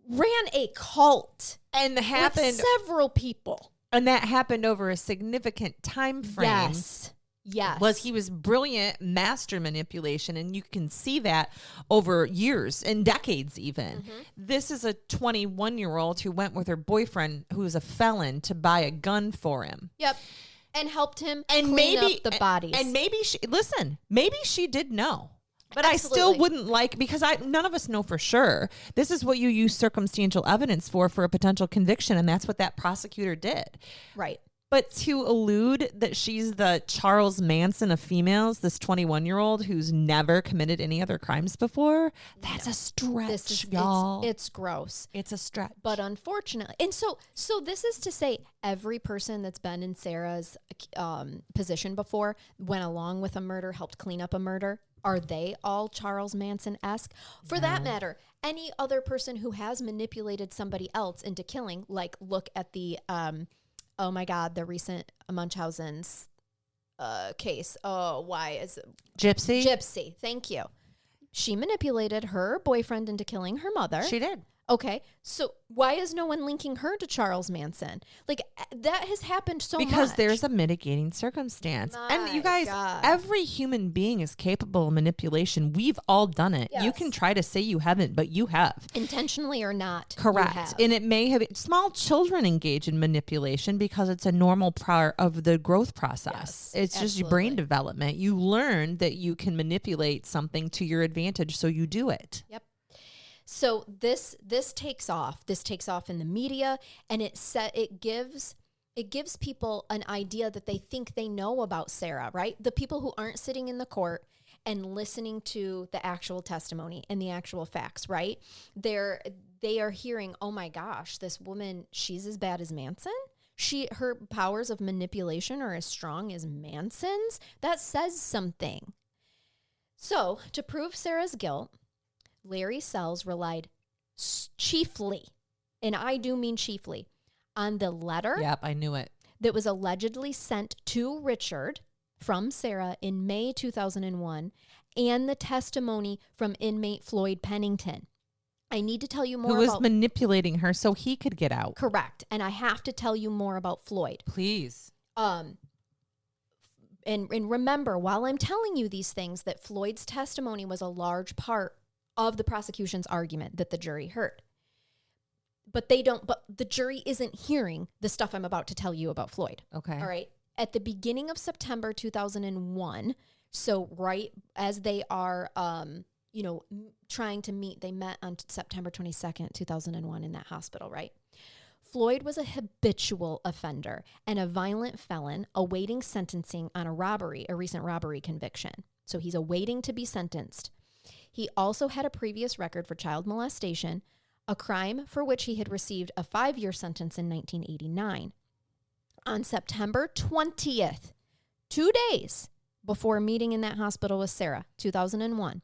ran a cult and with several people. And that happened over a significant time frame. Yes. He was brilliant master manipulation, and you can see that over years and decades even. Mm-hmm. This is a 21-year-old who went with her boyfriend, who was a felon, to buy a gun for him. Yep. And helped him clean up the bodies. And maybe she did know. But Absolutely. I still wouldn't because none of us know for sure. This is what you use circumstantial evidence for a potential conviction, and that's what that prosecutor did. Right. But to allude that she's the Charles Manson of females, this 21-year-old who's never committed any other crimes before, that's a stretch, y'all. It's gross. It's a stretch. But unfortunately, and so this is to say every person that's been in Sarah's position before, went along with a murder, helped clean up a murder. Are they all Charles Manson-esque? For that matter, any other person who has manipulated somebody else into killing, like look at the, oh my God, the recent Munchausen's case. Oh, why is it? Gypsy? Gypsy, thank you. She manipulated her boyfriend into killing her mother. She did. Okay, so why is no one linking her to Charles Manson? Like, that has happened so much. Because there's a mitigating circumstance. And you guys, every human being is capable of manipulation. We've all done it. Yes. You can try to say you haven't, but you have. Intentionally or not. Correct. And it may have, small children engage in manipulation because it's a normal part of the growth process. Yes, it's just your brain development. You learn that you can manipulate something to your advantage, so you do it. Yep. So this takes off. This takes off in the media, and it gives people an idea that they think they know about Sarah, right? The people who aren't sitting in the court and listening to the actual testimony and the actual facts, right? They are hearing, oh my gosh, this woman, she's as bad as Manson. Her powers of manipulation are as strong as Manson's. That says something. So to prove Sarah's guilt, Larry Sells relied chiefly, and I do mean chiefly, on the letter. Yep, I knew it. That was allegedly sent to Richard from Sarah in May 2001, and the testimony from inmate Floyd Pennington. I need to tell you more about... Who was manipulating her so he could get out. Correct. And I have to tell you more about Floyd. Please. And remember, while I'm telling you these things, that Floyd's testimony was a large part of the prosecution's argument that the jury heard. But the jury isn't hearing the stuff I'm about to tell you about Floyd. Okay. All right. At the beginning of September 2001, so right as they are, trying to meet, they met on September 22nd, 2001 in that hospital, right? Floyd was a habitual offender and a violent felon awaiting sentencing on a recent robbery conviction. So he's awaiting to be sentenced. He also had a previous record for child molestation, a crime for which he had received a 5-year sentence in 1989. On September 20th, 2 days before meeting in that hospital with Sarah, 2001,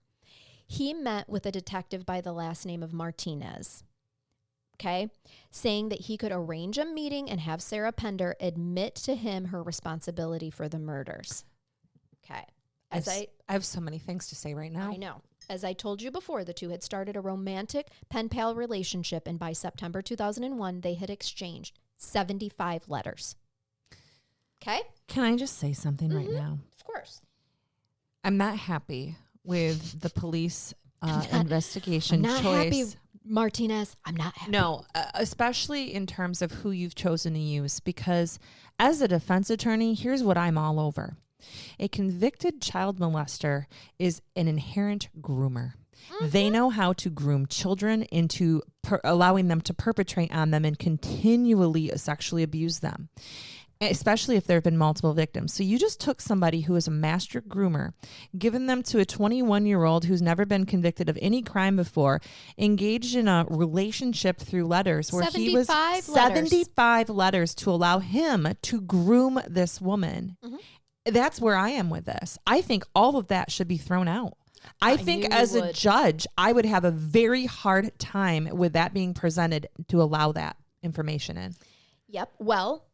he met with a detective by the last name of Martinez, okay, saying that he could arrange a meeting and have Sarah Pender admit to him her responsibility for the murders. Okay. I have so many things to say right now. I know. As I told you before, the two had started a romantic pen pal relationship, and by September 2001, they had exchanged 75 letters. Okay? Can I just say something right now? Of course. I'm not happy with the police investigation I'm not choice. happy, Martinez. I'm not happy. No, especially in terms of who you've chosen to use, because as a defense attorney, here's what I'm all over. A convicted child molester is an inherent groomer. Mm-hmm. They know how to groom children into allowing them to perpetrate on them and continually sexually abuse them, especially if there have been multiple victims. So you just took somebody who is a master groomer, given them to a 21-year-old who's never been convicted of any crime before, engaged in a relationship through letters where 75 letters to allow him to groom this woman. Mm-hmm. That's where I am with this. I think all of that should be thrown out. I think as a judge, I would have a very hard time with that being presented to allow that information in. Yep. Well,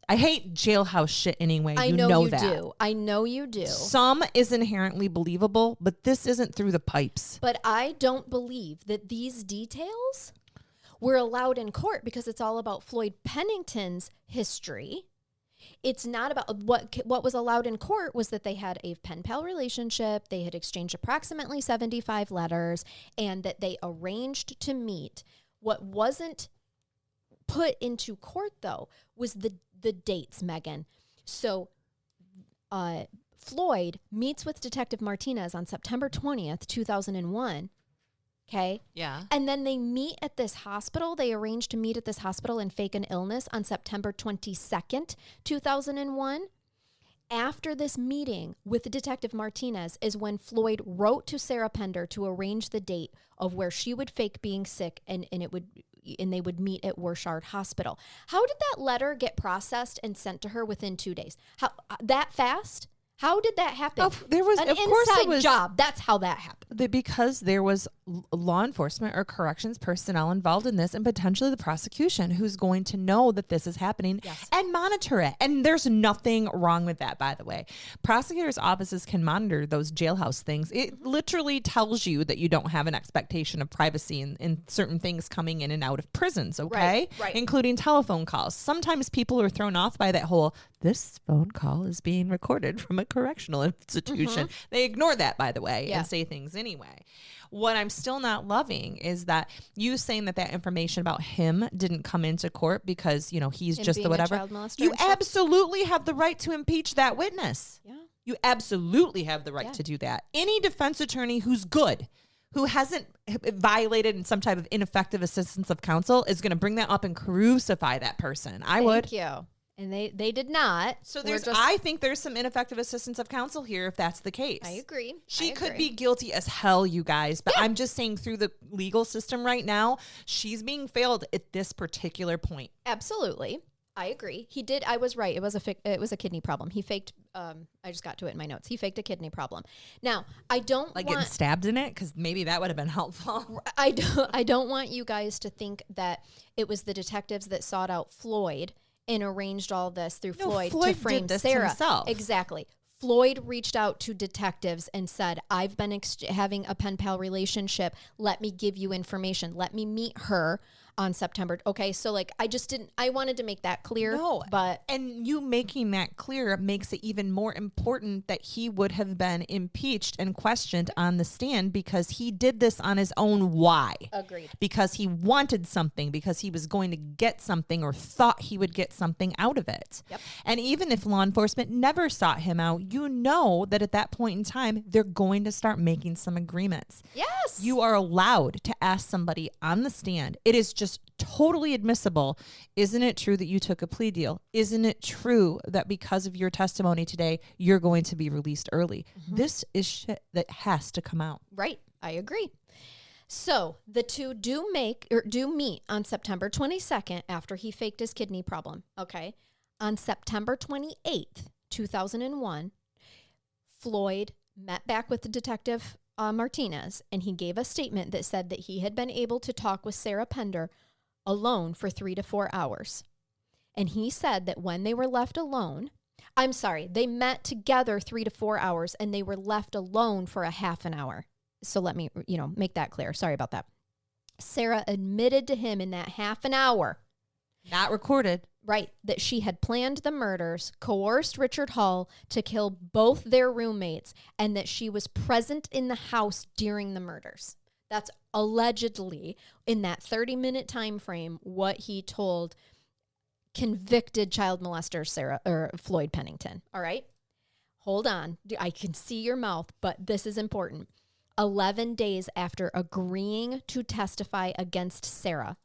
I hate jailhouse shit anyway. I know you do. I know you do. Some is inherently believable, but this isn't through the pipes. But I don't believe that these details were allowed in court because it's all about Floyd Pennington's history. It's not about what was allowed in court was that they had a pen pal relationship. They had exchanged approximately 75 letters, and that they arranged to meet. What wasn't put into court, though, was the dates, Megan. So Floyd meets with Detective Martinez on September 20th, 2001. Okay. Yeah. And then they meet at this hospital. They arrange to meet at this hospital and fake an illness on September 22nd, 2001. After this meeting with Detective Martinez is when Floyd wrote to Sarah Pender to arrange the date of where she would fake being sick and they would meet at Worshard Hospital. How did that letter get processed and sent to her within 2 days? How that fast? How did that happen? There was an of course it inside was job. That's how that happened. Because there was law enforcement or corrections personnel involved in this, and potentially the prosecution, who's going to know that this is happening and monitor it. And there's nothing wrong with that, by the way. Prosecutors' offices can monitor those jailhouse things. It literally tells you that you don't have an expectation of privacy in certain things coming in and out of prisons, okay? Right. Including telephone calls. Sometimes people are thrown off by that whole, this phone call is being recorded from a correctional institution. They ignore that, by the way, and say things anyway. What I'm still not loving is that you saying that information about him didn't come into court because, he's Him just the being a whatever. child molester You and stuff? absolutely have the right to impeach that witness. Yeah. You absolutely have the right to do that. Any defense attorney who's good, who hasn't violated in some type of ineffective assistance of counsel, is going to bring that up and crucify that person. I would. Thank you. And they did not. So I think there's some ineffective assistance of counsel here if that's the case. I agree. She could be guilty as hell, you guys, but I'm just saying through the legal system right now, she's being failed at this particular point. Absolutely. I agree. He did. I was right. It was a kidney problem. He faked. I just got to it in my notes. He faked a kidney problem. Now, I don't getting stabbed in it, because maybe that would have been helpful. I don't want you guys to think that it was the detectives that sought out Floyd and arranged all this through Floyd to frame did this Sarah. himself. Exactly. Floyd reached out to detectives and said, I've been having a pen pal relationship. Let me give you information. Let me meet her on September. Okay. So I wanted to make that clear. No, but. And you making that clear makes it even more important that he would have been impeached and questioned on the stand, because he did this on his own. Why? Agreed. Because he wanted something, because he was going to get something or thought he would get something out of it. Yep. And even if law enforcement never sought him out, you know that at that point in time, they're going to start making some agreements. Yes. You are allowed to ask somebody on the stand. It is just totally admissible. Isn't it true that you took a plea deal? Isn't it true that because of your testimony today, you're going to be released early? This is shit that has to come out. Right. I agree. So the two do meet on September 22nd after he faked his kidney problem. Okay. On September 28th, 2001, Floyd met back with the detective Martinez, and he gave a statement that said that he had been able to talk with Sarah Pender alone for 3 to 4 hours. And he said that when they were left alone, they met together 3 to 4 hours and they were left alone for a half an hour. So let me, make that clear. Sorry about that. Sarah admitted to him in that half an hour, Not recorded. right, that she had planned the murders, coerced Richard Hull to kill both their roommates, and that she was present in the house during the murders. That's allegedly, in that 30-minute time frame, what he told convicted child molester Floyd Pennington. All right? Hold on. I can see your mouth, but this is important. 11 days after agreeing to testify against Sarah,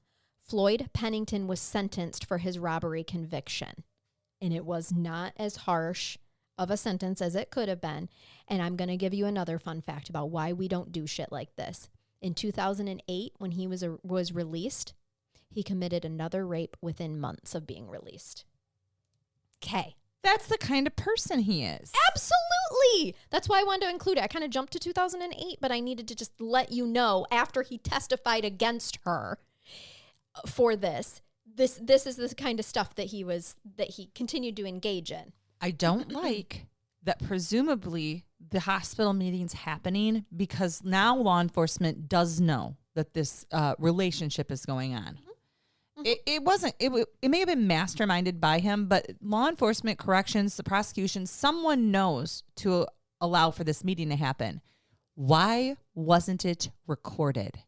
Floyd Pennington was sentenced for his robbery conviction. And it was not as harsh of a sentence as it could have been. And I'm going to give you another fun fact about why we don't do shit like this. In 2008, when he was released, he committed another rape within months of being released. Okay. That's the kind of person he is. Absolutely. That's why I wanted to include it. I kind of jumped to 2008, but I needed to just let you know after he testified against her for this is the kind of stuff that he continued to engage in. I don't like that presumably the hospital meeting's happening because now law enforcement does know that this relationship is going on. It may have been masterminded by him, but law enforcement, corrections, the prosecution, someone knows to allow for this meeting to happen. Why wasn't it recorded?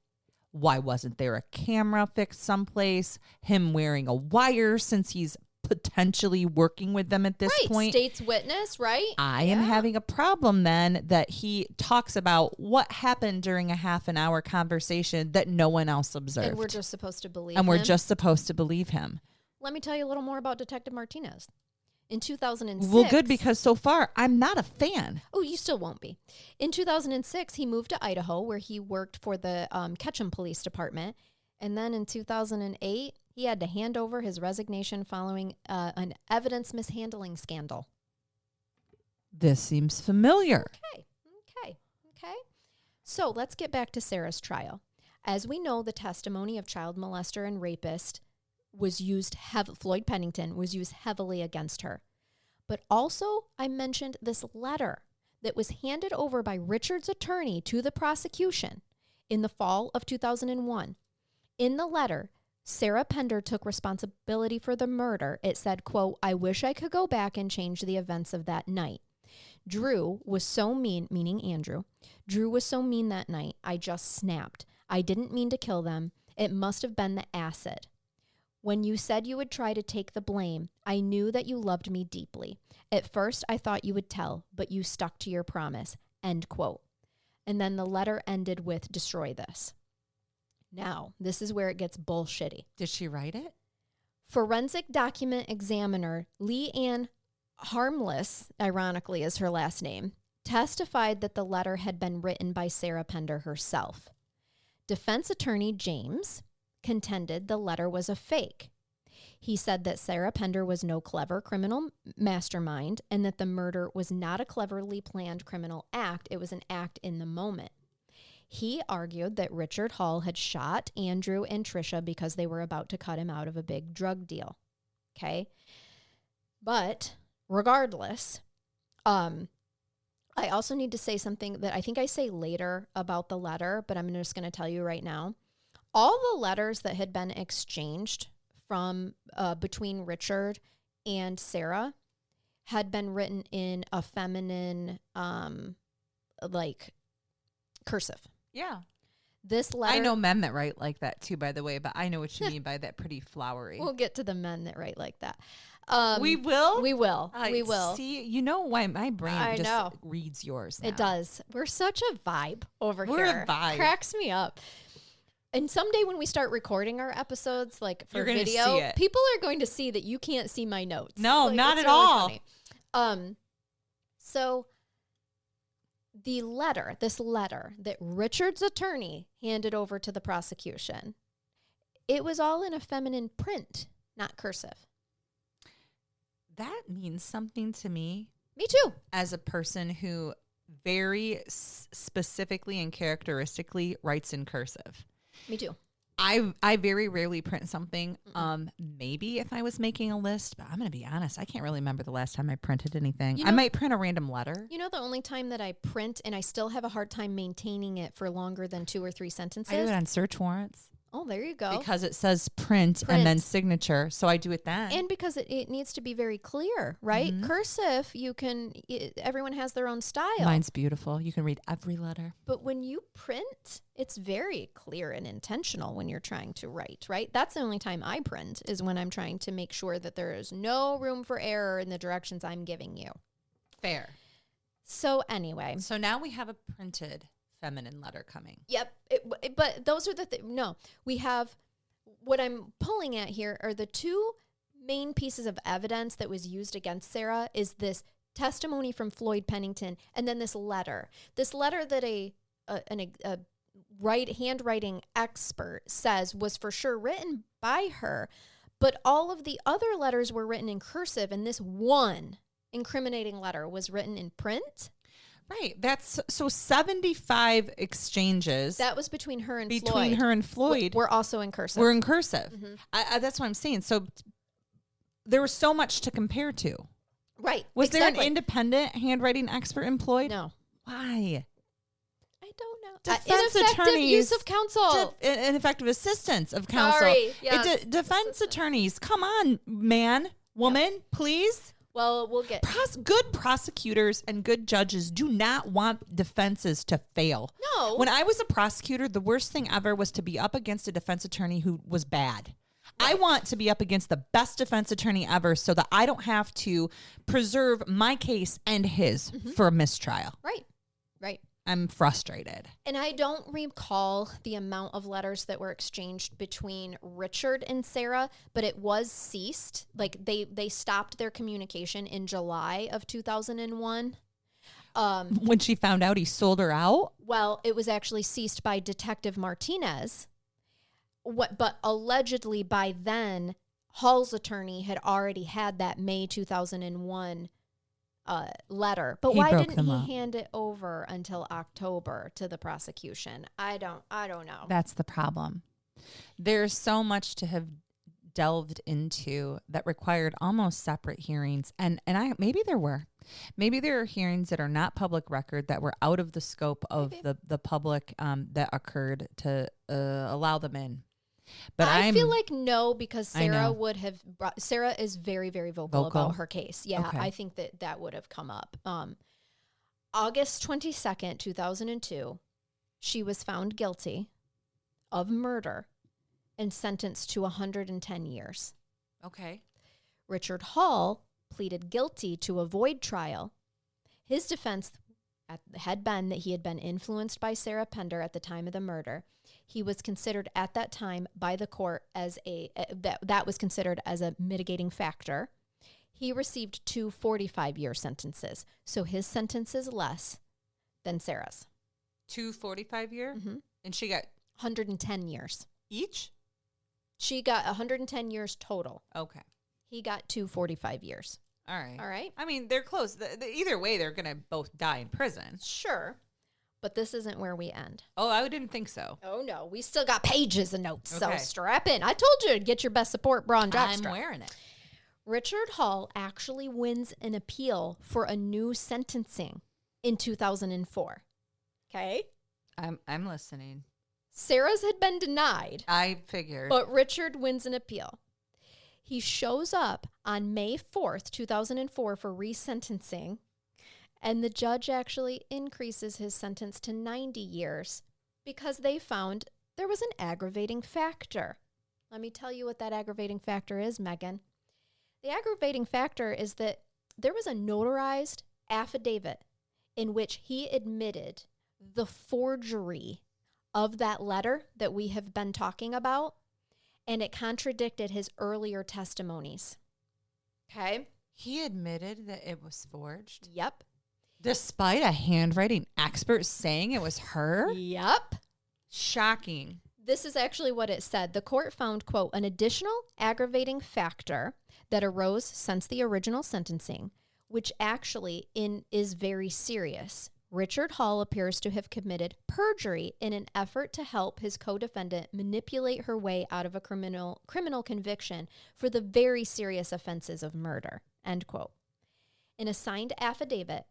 Why wasn't there a camera fixed someplace? Him wearing a wire since he's potentially working with them at this point. State's witness, right? I am having a problem then that he talks about what happened during a half an hour conversation that no one else observed. And we're just supposed to believe And him. we're just supposed to believe him. Let me tell you a little more about Detective Martinez. In 2006... Well, good, because so far, I'm not a fan. Oh, you still won't be. In 2006, he moved to Idaho, where he worked for the Ketchum Police Department. And then in 2008, he had to hand over his resignation following an evidence mishandling scandal. This seems familiar. Okay. So let's get back to Sarah's trial. As we know, the testimony of child molester and rapist was used Floyd Pennington was used heavily against her. But also, I mentioned this letter that was handed over by Richard's attorney to the prosecution in the fall of 2001. In the letter, Sarah Pender took responsibility for the murder. It said, quote, "I wish I could go back and change the events of that night. Drew was so mean," meaning Andrew. "Drew was so mean that night. I just snapped. I didn't mean to kill them. It must have been the acid. When you said you would try to take the blame, I knew that you loved me deeply. At first, I thought you would tell, but you stuck to your promise." End quote. And then the letter ended with, "Destroy this." Now, this is where it gets bullshitty. Did she write it? Forensic document examiner Lee Ann Harmless, ironically is her last name, testified that the letter had been written by Sarah Pender herself. Defense attorney James contended the letter was a fake. He said that Sarah Pender was no clever criminal mastermind and that the murder was not a cleverly planned criminal act. It was an act in the moment. He argued that Richard Hall had shot Andrew and Tricia because they were about to cut him out of a big drug deal. Okay? But regardless, I also need to say something that I think I say later about the letter, but I'm just going to tell you right now. All the letters that had been exchanged from between Richard and Sarah had been written in a feminine, like cursive. Yeah. This letter. I know men that write like that too, by the way, but I know what you mean by that pretty flowery. We'll get to the men that write like that. We will? We will. We will. See, you know why my brain just reads yours now. It does. We're such a vibe over here. We're a vibe. Cracks me up. And someday when we start recording our episodes, like for You're gonna video, see it. people are going to see that you can't see my notes. No, Like, not it's at really all. Funny. So this letter that Richard's attorney handed over to the prosecution, it was all in a feminine print, not cursive. That means something to me. Me too. As a person who very specifically and characteristically writes in cursive. Me too. I very rarely print something. Maybe if I was making a list, but I'm going to be honest, I can't really remember the last time I printed anything. I might print a random letter. You know, the only time that I print and I still have a hard time maintaining it for longer than 2 or 3 sentences. I do it on search warrants. Oh, there you go. Because it says print and then signature. So I do it then. And because it needs to be very clear, right? Mm-hmm. Cursive, everyone has their own style. Mine's beautiful. You can read every letter. But when you print, it's very clear and intentional when you're trying to write, right? That's the only time I print is when I'm trying to make sure that there is no room for error in the directions I'm giving you. Fair. So anyway. So now we have a printed feminine letter coming. Yep. But those are no, we have what I'm pulling at here are the 2 main pieces of evidence that was used against Sarah is this testimony from Floyd Pennington and then this letter that a handwriting expert says was for sure written by her, but all of the other letters were written in cursive and this one incriminating letter was written in print. Right. That's so 75 exchanges. That was between her and Floyd. Between her and Floyd. We're also in cursive. We're in cursive. Mm-hmm. That's what I'm saying. So there was so much to compare to. Right. Was there an independent handwriting expert employed? No. Why? I don't know. Defense Ineffective attorneys. use of counsel. Ineffective assistance of counsel. Sorry. Yes. Defense attorneys. Come on, man, woman, please. Well, we'll get... Good prosecutors and good judges do not want defenses to fail. No. When I was a prosecutor, the worst thing ever was to be up against a defense attorney who was bad. I want to be up against the best defense attorney ever so that I don't have to preserve my case and his for a mistrial. Right. Right. I'm frustrated. And I don't recall the amount of letters that were exchanged between Richard and Sarah, but it was ceased. Like they stopped their communication in July of 2001. When she found out he sold her out? Well, it was actually ceased by Detective Martinez. But allegedly by then, Hall's attorney had already had that May 2001 letter. But why didn't he hand it over until October to the prosecution? I don't know. That's the problem. There's so much to have delved into that required almost separate hearings. And maybe there are hearings that are not public record that were out of the scope of the public that occurred to allow them in. But I feel like no, because Sarah Sarah is very, very vocal about her case. Yeah, okay. I think that would have come up. August 22nd, 2002, she was found guilty of murder and sentenced to 110 years. Okay. Richard Hall pleaded guilty to avoid trial. His defense had been that he had been influenced by Sarah Pender at the time of the murder. He was considered at that time by the court as that was considered as a mitigating factor. He received 2 45-year sentences, so his sentence is less than Sarah's. 2 45-year? Mm-hmm. And she got 110 years. Each? She got 110 years total. Okay. He got 2 45 years. All right. All right. I mean, they're close. Either way, they're going to both die in prison. Sure. But this isn't where we end. Oh, I didn't think so. Oh, no. We still got pages of notes, okay. So strap in. I told you to get your best support bra and jockstrap. I'm wearing it. Richard Hall actually wins an appeal for a new sentencing in 2004. Okay? I'm listening. Sarah's had been denied. I figured. But Richard wins an appeal. He shows up on May 4th, 2004 for resentencing, and the judge actually increases his sentence to 90 years because they found there was an aggravating factor. Let me tell you what that aggravating factor is, Megan. The aggravating factor is that there was a notarized affidavit in which he admitted the forgery of that letter that we have been talking about, and it contradicted his earlier testimonies. Okay? He admitted that it was forged? Yep. Despite a handwriting expert saying it was her? Yep. Shocking. This is actually what it said. The court found, quote, an additional aggravating factor that arose since the original sentencing, which actually is very serious. Richard Hall appears to have committed perjury in an effort to help his co-defendant manipulate her way out of a criminal conviction for the very serious offenses of murder, end quote. In a signed affidavit,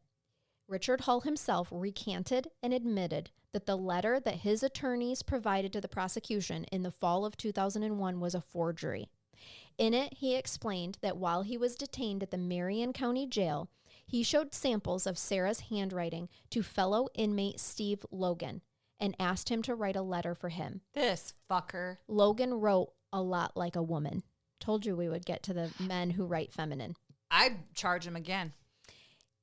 Richard Hall himself recanted and admitted that the letter that his attorneys provided to the prosecution in the fall of 2001 was a forgery. In it, he explained that while he was detained at the Marion County Jail, he showed samples of Sarah's handwriting to fellow inmate Steve Logan and asked him to write a letter for him. This fucker. Logan wrote a lot like a woman. Told you we would get to the men who write feminine. I'd charge him again.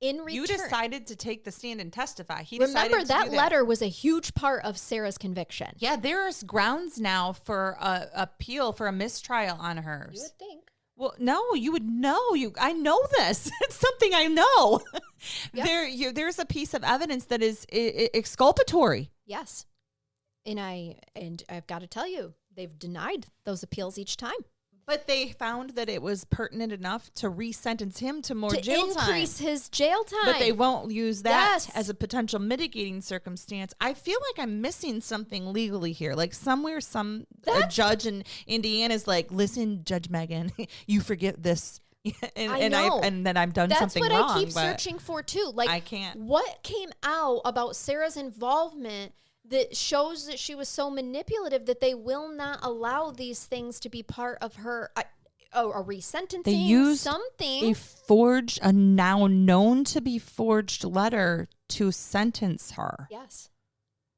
In return, you decided to take the stand and testify. Remember, that letter was a huge part of Sarah's conviction. Yeah, there's grounds now for appeal for a mistrial on hers. You would think. Well, no, you would know. I know this. It's something I know. Yep. There's a piece of evidence that is exculpatory. Yes, and I've got to tell you, they've denied those appeals each time. But they found that it was pertinent enough to re-sentence him to more jail time. To increase his jail time. But they won't use that as a potential mitigating circumstance. I feel like I'm missing something legally here. Like somewhere, a judge in Indiana is like, listen, Judge Megan, you forget this. and then I've done something wrong. That's what I keep searching for too. Like, I can't. What came out about Sarah's involvement that shows that she was so manipulative that they will not allow these things to be part of her a resentencing? They used something. a now known to be forged letter to sentence her. Yes.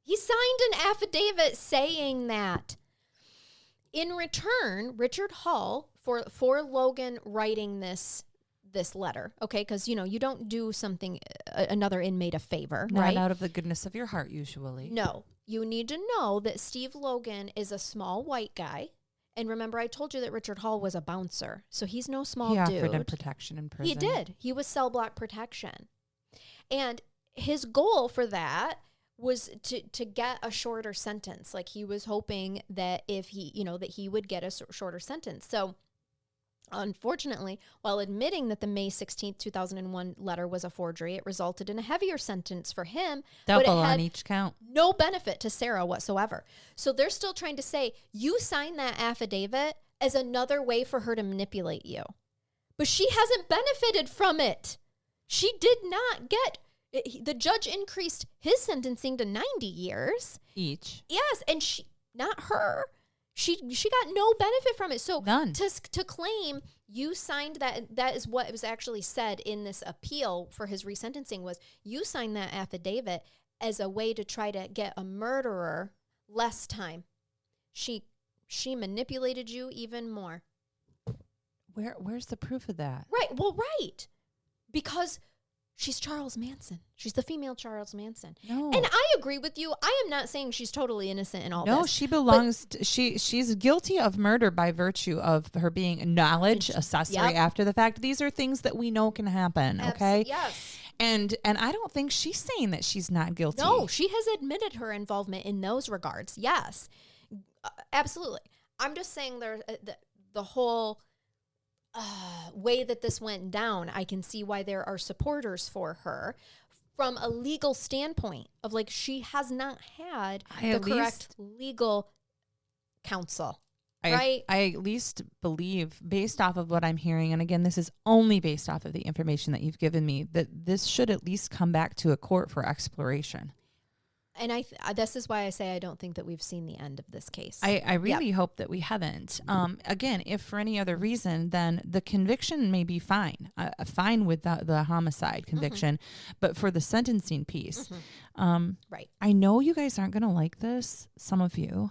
He signed an affidavit saying that. In return, Richard Hall, for Logan writing this letter, okay, because, you don't do something, another inmate a favor, Not right? out of the goodness of your heart, usually. No. You need to know that Steve Logan is a small white guy. And remember, I told you that Richard Hall was a bouncer. So he's no small dude. He offered him protection in prison. He did. He was cell block protection. And his goal for that was to get a shorter sentence. Like, he was hoping that if that he would get a shorter sentence. So unfortunately, while admitting that the May 16th, 2001 letter was a forgery, it resulted in a heavier sentence for him. Double on each count. No benefit to Sarah whatsoever. So they're still trying to say, you signed that affidavit as another way for her to manipulate you. But she hasn't benefited from it. She did not get... The judge increased his sentencing to 90 years. Each. Yes, and not her. She got no benefit from it. So none. To claim you signed that is what was actually said in this appeal for his resentencing was you signed that affidavit as a way to try to get a murderer less time. She manipulated you even more. Where's the proof of that? Right. Well, right. Because she's Charles Manson. She's the female Charles Manson. No. And I agree with you. I am not saying she's totally innocent in all this. No, she belongs. She's guilty of murder by virtue of her being knowledge accessory after the fact. These are things that we know can happen. Okay. Yes. And I don't think she's saying that she's not guilty. No, she has admitted her involvement in those regards. Yes, absolutely. I'm just saying the whole way that this went down, I can see why there are supporters for her from a legal standpoint of like she has not had the correct legal counsel. Right? I at least believe, based off of what I'm hearing, and again, this is only based off of the information that you've given me, that this should at least come back to a court for exploration. And this is why I say I don't think that we've seen the end of this case. I really hope that we haven't. Again, if for any other reason, then the conviction may be fine. Fine with the homicide conviction, but for the sentencing piece, right. I know you guys aren't going to like this, some of you.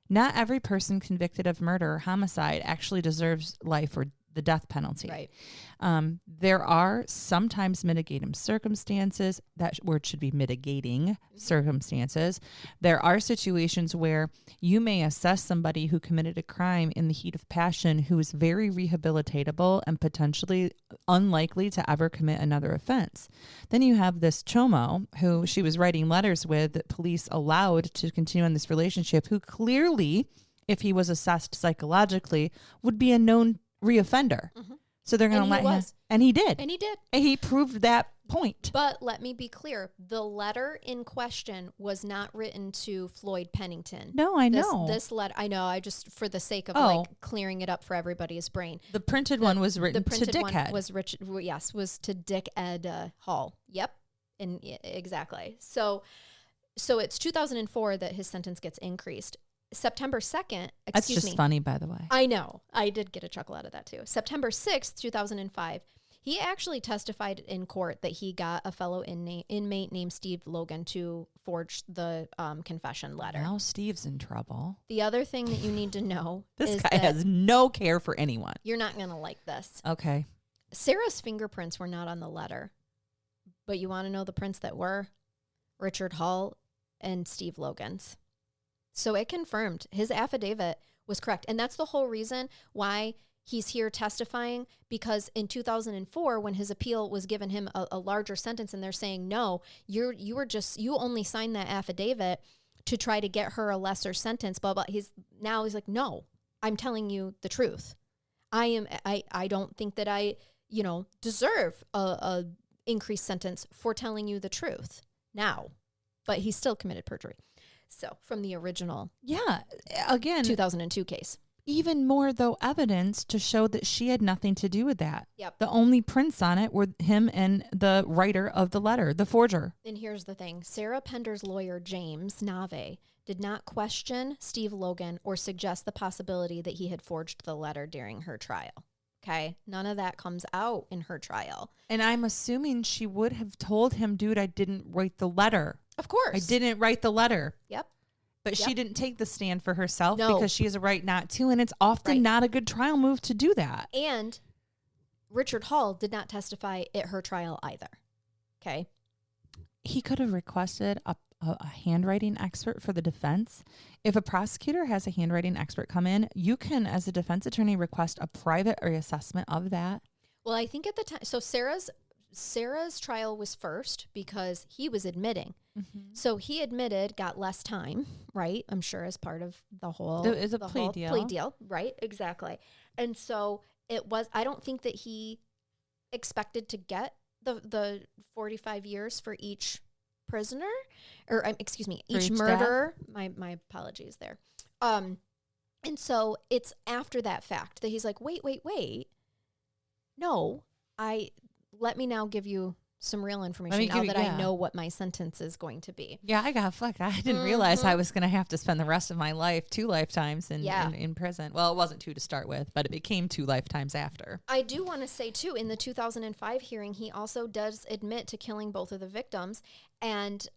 Not every person convicted of murder or homicide actually deserves life or the death penalty. Right. There are sometimes mitigating circumstances where it should be mitigating circumstances. There are situations where you may assess somebody who committed a crime in the heat of passion who is very rehabilitatable and potentially unlikely to ever commit another offense. Then you have this Chomo who she was writing letters with that police allowed to continue in this relationship, who clearly, if he was assessed psychologically, would be a known reoffender. So they're going to let him. And he did. And he did. And he proved that point. But let me be clear. The letter in question was not written to Floyd Pennington. No, I know. This letter, I know. I just, for the sake of like clearing it up for everybody's brain. The printed one was written to Dick one Ed. was to Dick Ed Hall. Yep. And exactly. So it's 2004 that his sentence gets increased. September 2nd, That's just funny, by the way. I know. I did get a chuckle out of that too. September 6th, 2005, he actually testified in court that he got a fellow inmate named Steve Logan to forge the confession letter. Now Steve's in trouble. The other thing that you need to know this guy has no care for anyone. You're not going to like this. Okay. Sarah's fingerprints were not on the letter, but you want to know the prints that were? Richard Hall and Steve Logan's. So it confirmed his affidavit was correct. And that's the whole reason why he's here testifying, because in 2004, when his appeal was given him a larger sentence and they're saying, no, you only signed that affidavit to try to get her a lesser sentence, blah, blah. He's like, no, I'm telling you the truth. I don't think that I, deserve a increased sentence for telling you the truth now, but he still committed perjury. So from the original, again, 2002 case, even more though evidence to show that she had nothing to do with that. Yep. The only prints on it were him and the writer of the letter, the forger. And here's the thing: Sarah Pender's lawyer James Nave did not question Steve Logan or suggest the possibility that he had forged the letter during her trial. Okay, none of that comes out in her trial. And I'm assuming she would have told him, dude, I didn't write the letter. Of course. I didn't write the letter. Yep. But she didn't take the stand for herself No. because she has a right not to, and it's often Right. not a good trial move to do that. And Richard Hall did not testify at her trial either. Okay. He could have requested a handwriting expert for the defense. If a prosecutor has a handwriting expert come in, you can, as a defense attorney, request a private reassessment of that. Well, I think at the time, so Sarah's trial was first because he was admitting. Mm-hmm. So he admitted, got less time, right? I'm sure as part of the whole There is a the plea whole deal. plea deal, right? Exactly. And so it was. I don't think that he expected to get the 45 years for each prisoner, or excuse me, For each each murderer. My apologies there. And so it's after that fact that he's like, wait. No, let me now give you some real information now that I know what my sentence is going to be. Yeah, I got fucked. I didn't realize I was going to have to spend the rest of my life 2 lifetimes in prison. Well, it wasn't 2 to start with, but it became 2 lifetimes after. I do want to say, too, in the 2005 hearing, he also does admit to killing both of the victims, and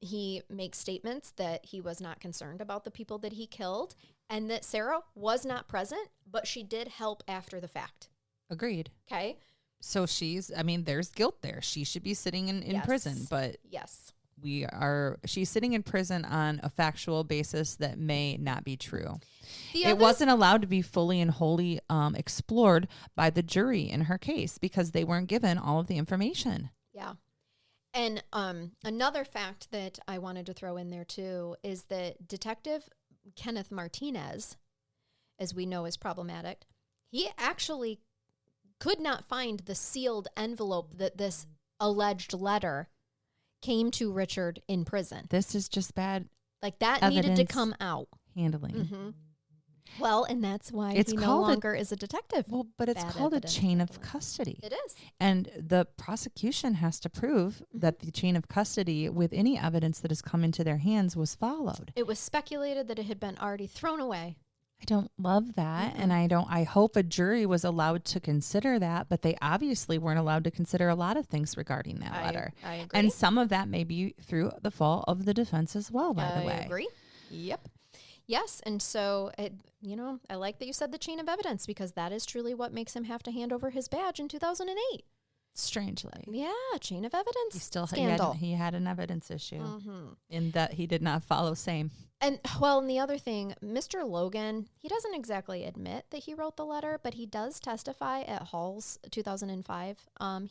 he makes statements that he was not concerned about the people that he killed, and that Sarah was not present, but she did help after the fact. Agreed. Okay? So there's guilt there. She should be sitting in prison, but yes, she's sitting in prison on a factual basis that may not be true. It wasn't allowed to be fully and wholly explored by the jury in her case because they weren't given all of the information. Yeah. And another fact that I wanted to throw in there too is that Detective Kenneth Martinez, as we know is problematic, he actually could not find the sealed envelope that this alleged letter came to Richard in prison. This is just bad. Like that needed to come out. Handling. Mm-hmm. Well, and that's why It's he no called longer is a detective. Well, but it's Bad called a evidence chain of handling. custody. It is. And the prosecution has to prove that the chain of custody with any evidence that has come into their hands was followed. It was speculated that it had been already thrown away. I don't love that. And I hope a jury was allowed to consider that, but they obviously weren't allowed to consider a lot of things regarding that letter. I agree. And some of that may be through the fault of the defense as well, by the way. I agree. Yep. Yes. And so, I like that you said the chain of evidence because that is truly what makes him have to hand over his badge in 2008. Strangely. Yeah. Chain of evidence. He still scandal. he had an evidence issue in that he did not follow same. And the other thing, Mr. Logan, he doesn't exactly admit that he wrote the letter, but he does testify at Hall's 2005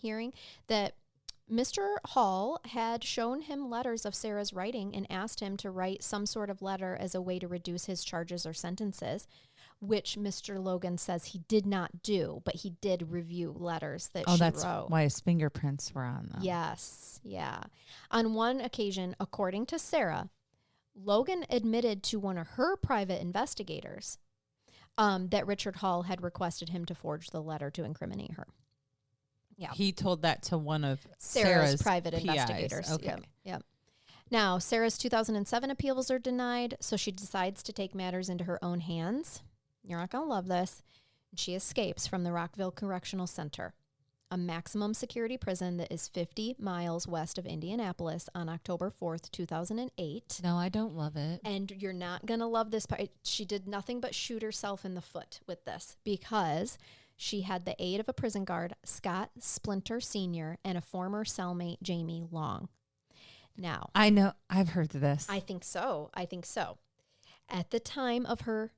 hearing that Mr. Hall had shown him letters of Sarah's writing and asked him to write some sort of letter as a way to reduce his charges or sentences, which Mr. Logan says he did not do, but he did review letters that she wrote. That's why his fingerprints were on them. Yes, yeah. On one occasion, according to Sarah, Logan admitted to one of her private investigators that Richard Hall had requested him to forge the letter to incriminate her. Yeah. He told that to one of Sarah's private PIs. investigators. Okay. Yep. Now, Sarah's 2007 appeals are denied, so she decides to take matters into her own hands. You're not going to love this. She escapes from the Rockville Correctional Center, a maximum security prison that is 50 miles west of Indianapolis, on October 4th, 2008. No, I don't love it. And you're not going to love this part. She did nothing but shoot herself in the foot with this because she had the aid of a prison guard, Scott Splinter Sr., and a former cellmate, Jamie Long. Now, I know. I've heard this. I think so. At the time of her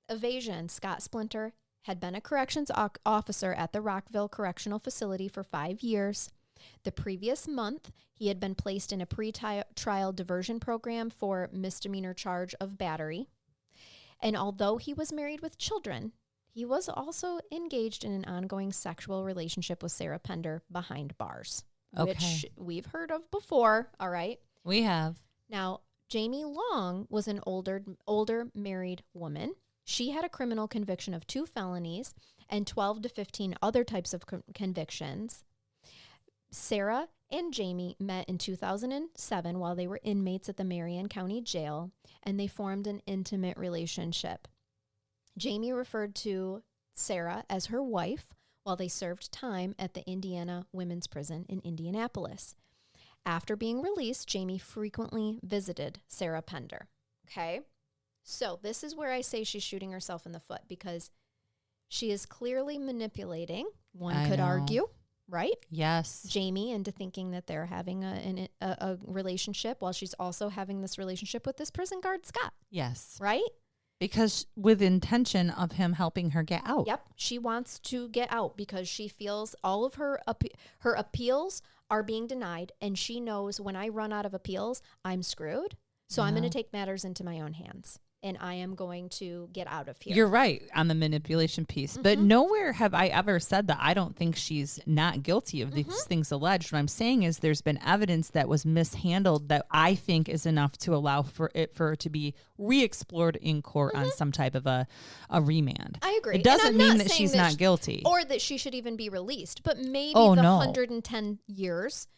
evasion, Scott Splinter had been a corrections officer at the Rockville Correctional Facility for 5 years. The previous month, he had been placed in a pre-trial diversion program for misdemeanor charge of battery. And although he was married with children, he was also engaged in an ongoing sexual relationship with Sarah Pender behind bars, which we've heard of before, all right? We have. Now, Jamie Long was an older married woman. She had a criminal conviction of 2 felonies and 12 to 15 other types of convictions. Sarah and Jamie met in 2007 while they were inmates at the Marion County Jail, and they formed an intimate relationship. Jamie referred to Sarah as her wife while they served time at the Indiana Women's Prison in Indianapolis. After being released, Jamie frequently visited Sarah Pender. Okay. So this is where I say she's shooting herself in the foot, because she is clearly manipulating, one could argue, right? Yes. Jamie into thinking that they're having a relationship, while she's also having this relationship with this prison guard, Scott. Yes. Right? Because with intention of him helping her get out. Yep. She wants to get out because she feels all of her appeals are being denied. And she knows, when I run out of appeals, I'm screwed. So I'm going to take matters into my own hands. And I am going to get out of here. You're right on the manipulation piece. But nowhere have I ever said that I don't think she's not guilty of these things alleged. What I'm saying is there's been evidence that was mishandled that I think is enough to allow for her to be re-explored in court on some type of a remand. I agree. It doesn't mean that she's not guilty. Or that she should even be released. But maybe 110 years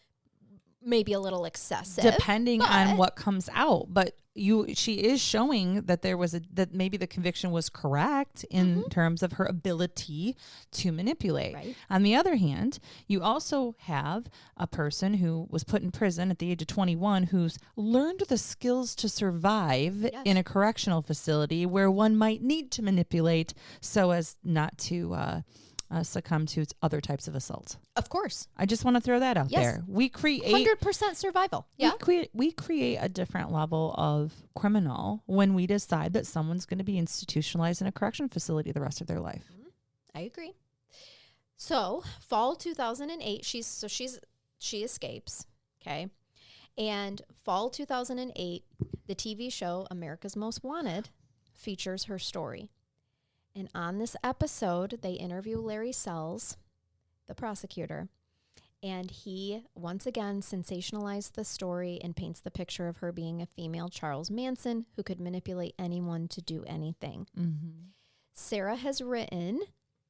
may be a little excessive. Depending on what comes out. But she is showing that that maybe the conviction was correct in terms of her ability to manipulate. Right. On the other hand, you also have a person who was put in prison at the age of 21 who's learned the skills to survive in a correctional facility where one might need to manipulate so as not to succumb to other types of assaults. Of course. I just want to throw that out there. We create 100% survival. Yeah. We create a different level of criminal when we decide that someone's going to be institutionalized in a correction facility the rest of their life. I agree. So, fall 2008, she escapes, okay? And fall 2008, the TV show America's Most Wanted features her story. And on this episode, they interview Larry Sells, the prosecutor, and he once again sensationalized the story and paints the picture of her being a female Charles Manson who could manipulate anyone to do anything. Sarah has written,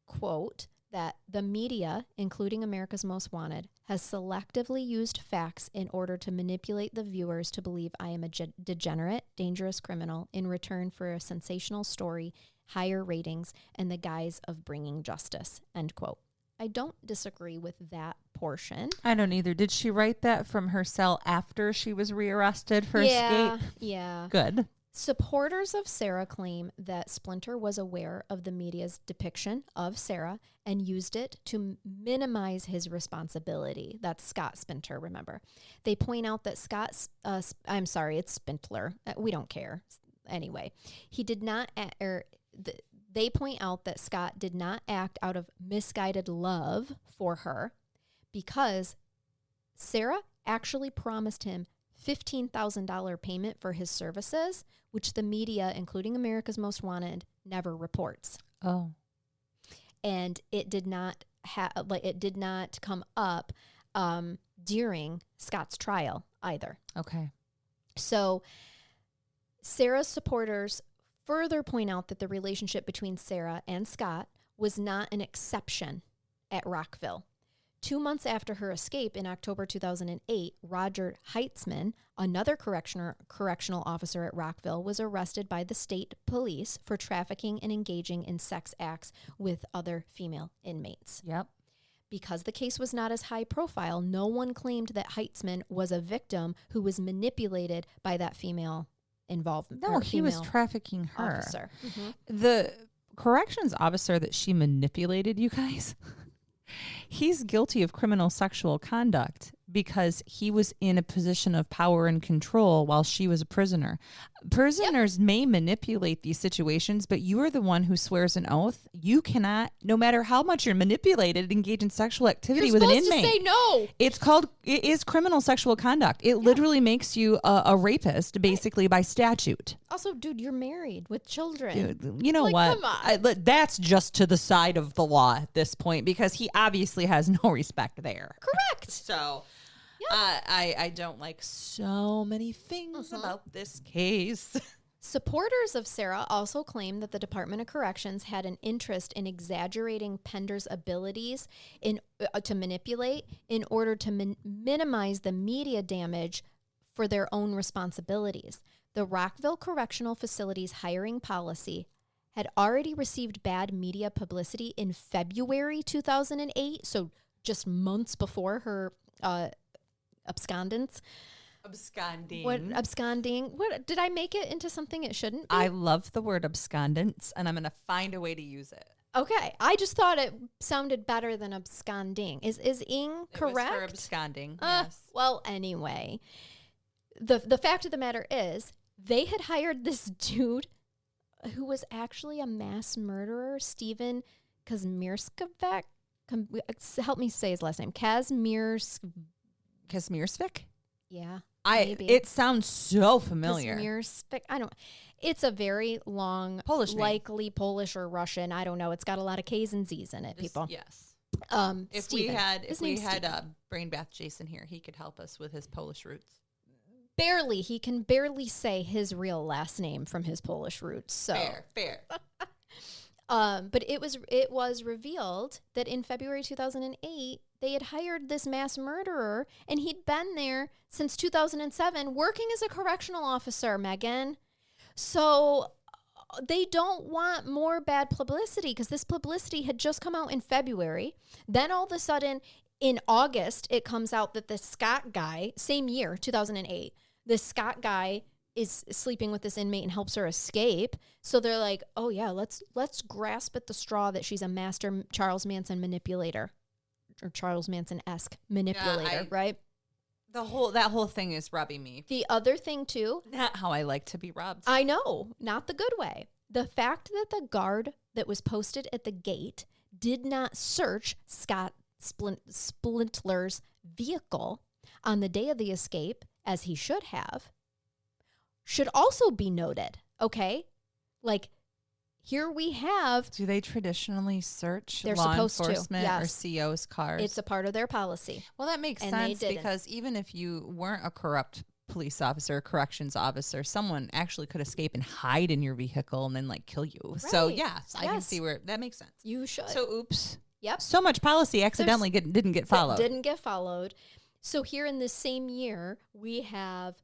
quote, that the media, including America's Most Wanted, has selectively used facts in order to manipulate the viewers to believe I am a degenerate, dangerous criminal in return for a sensational story, higher ratings, and the guise of bringing justice, end quote. I don't disagree with that portion. I don't either. Did she write that from her cell after she was rearrested for escape? Yeah. Good. Supporters of Sarah claim that Splinter was aware of the media's depiction of Sarah and used it to minimize his responsibility. That's Scott Splinter, remember. They point out that I'm sorry, it's Spintler. We don't care. Anyway, he did not, they point out that Scott did not act out of misguided love for her because Sarah actually promised him $15,000 payment for his services, which the media, including America's Most Wanted, never reports. Oh. And it did not come up during Scott's trial either. Okay. So Sarah's supporters further point out that the relationship between Sarah and Scott was not an exception at Rockville. 2 months after her escape in October 2008, Roger Heitzman, another correctional officer at Rockville, was arrested by the state police for trafficking and engaging in sex acts with other female inmates. Yep. Because the case was not as high profile, no one claimed that Heitzman was a victim who was manipulated by that female involvement. No, he was trafficking her. Officer. The corrections officer that she manipulated, you guys, he's guilty of criminal sexual conduct because he was in a position of power and control while she was a prisoner. Prisoners may manipulate these situations, but you are the one who swears an oath. You cannot, no matter how much you're manipulated, engage in sexual activity with an inmate. You're supposed to say no. It is criminal sexual conduct. It literally makes you a rapist, basically, by statute. Also, dude, you're married with children. Dude, you know what? Come on. That's just to the side of the law at this point because he obviously has no respect there. Correct. So I don't like so many things about this case. Supporters of Sarah also claim that the Department of Corrections had an interest in exaggerating Pender's abilities to manipulate in order to minimize the media damage for their own responsibilities. The Rockville Correctional Facility's hiring policy had already received bad media publicity in February 2008, so just months before her abscondence. Absconding. What absconding? What did I make it into something it shouldn't be? I love the word abscondance, and I'm going to find a way to use it. Okay, I just thought it sounded better than absconding. Is ing correct? It was for absconding. Yes. Well, anyway, the fact of the matter is, they had hired this dude who was actually a mass murderer, Stephen Kazmierskavec. Help me say his last name. Kazmiersvik? Yeah. It sounds so familiar. Kazmierskavec. I don't. It's a very long, Polish name. likely Polish or Russian. I don't know. It's got a lot of K's and Z's in it, people. Yes. If Steven. we had Brain Bath Jason here, he could help us with his Polish roots. Barely. He can barely say his real last name from his Polish roots. So Fair. But it was revealed that in February 2008, they had hired this mass murderer, and he'd been there since 2007 working as a correctional officer, Megan. So they don't want more bad publicity because this publicity had just come out in February. Then all of a sudden, in August, it comes out that the Scott guy, same year, 2008, the Scott guy is sleeping with this inmate and helps her escape. So they're like, oh yeah, let's grasp at the straw that she's a master Charles Manson manipulator or Charles Manson-esque manipulator, right? That whole thing is rubbing me. The other thing too, Not how I like to be rubbed. I know, not the good way. The fact that the guard that was posted at the gate did not search Scott Splintler's vehicle on the day of the escape, as he should have, should also be noted, okay? Like, here we have... Do they traditionally search They're law supposed enforcement to, yes. or CO's cars? It's a part of their policy. Well, that makes And sense they didn't. because even if you weren't a corrupt police officer, corrections officer, someone actually could escape and hide in your vehicle and then like kill you. So Right. yes, I can see where that makes sense. You should. So oops. Yep. So much policy accidentally didn't get followed. Didn't get followed. So here in this same year, we have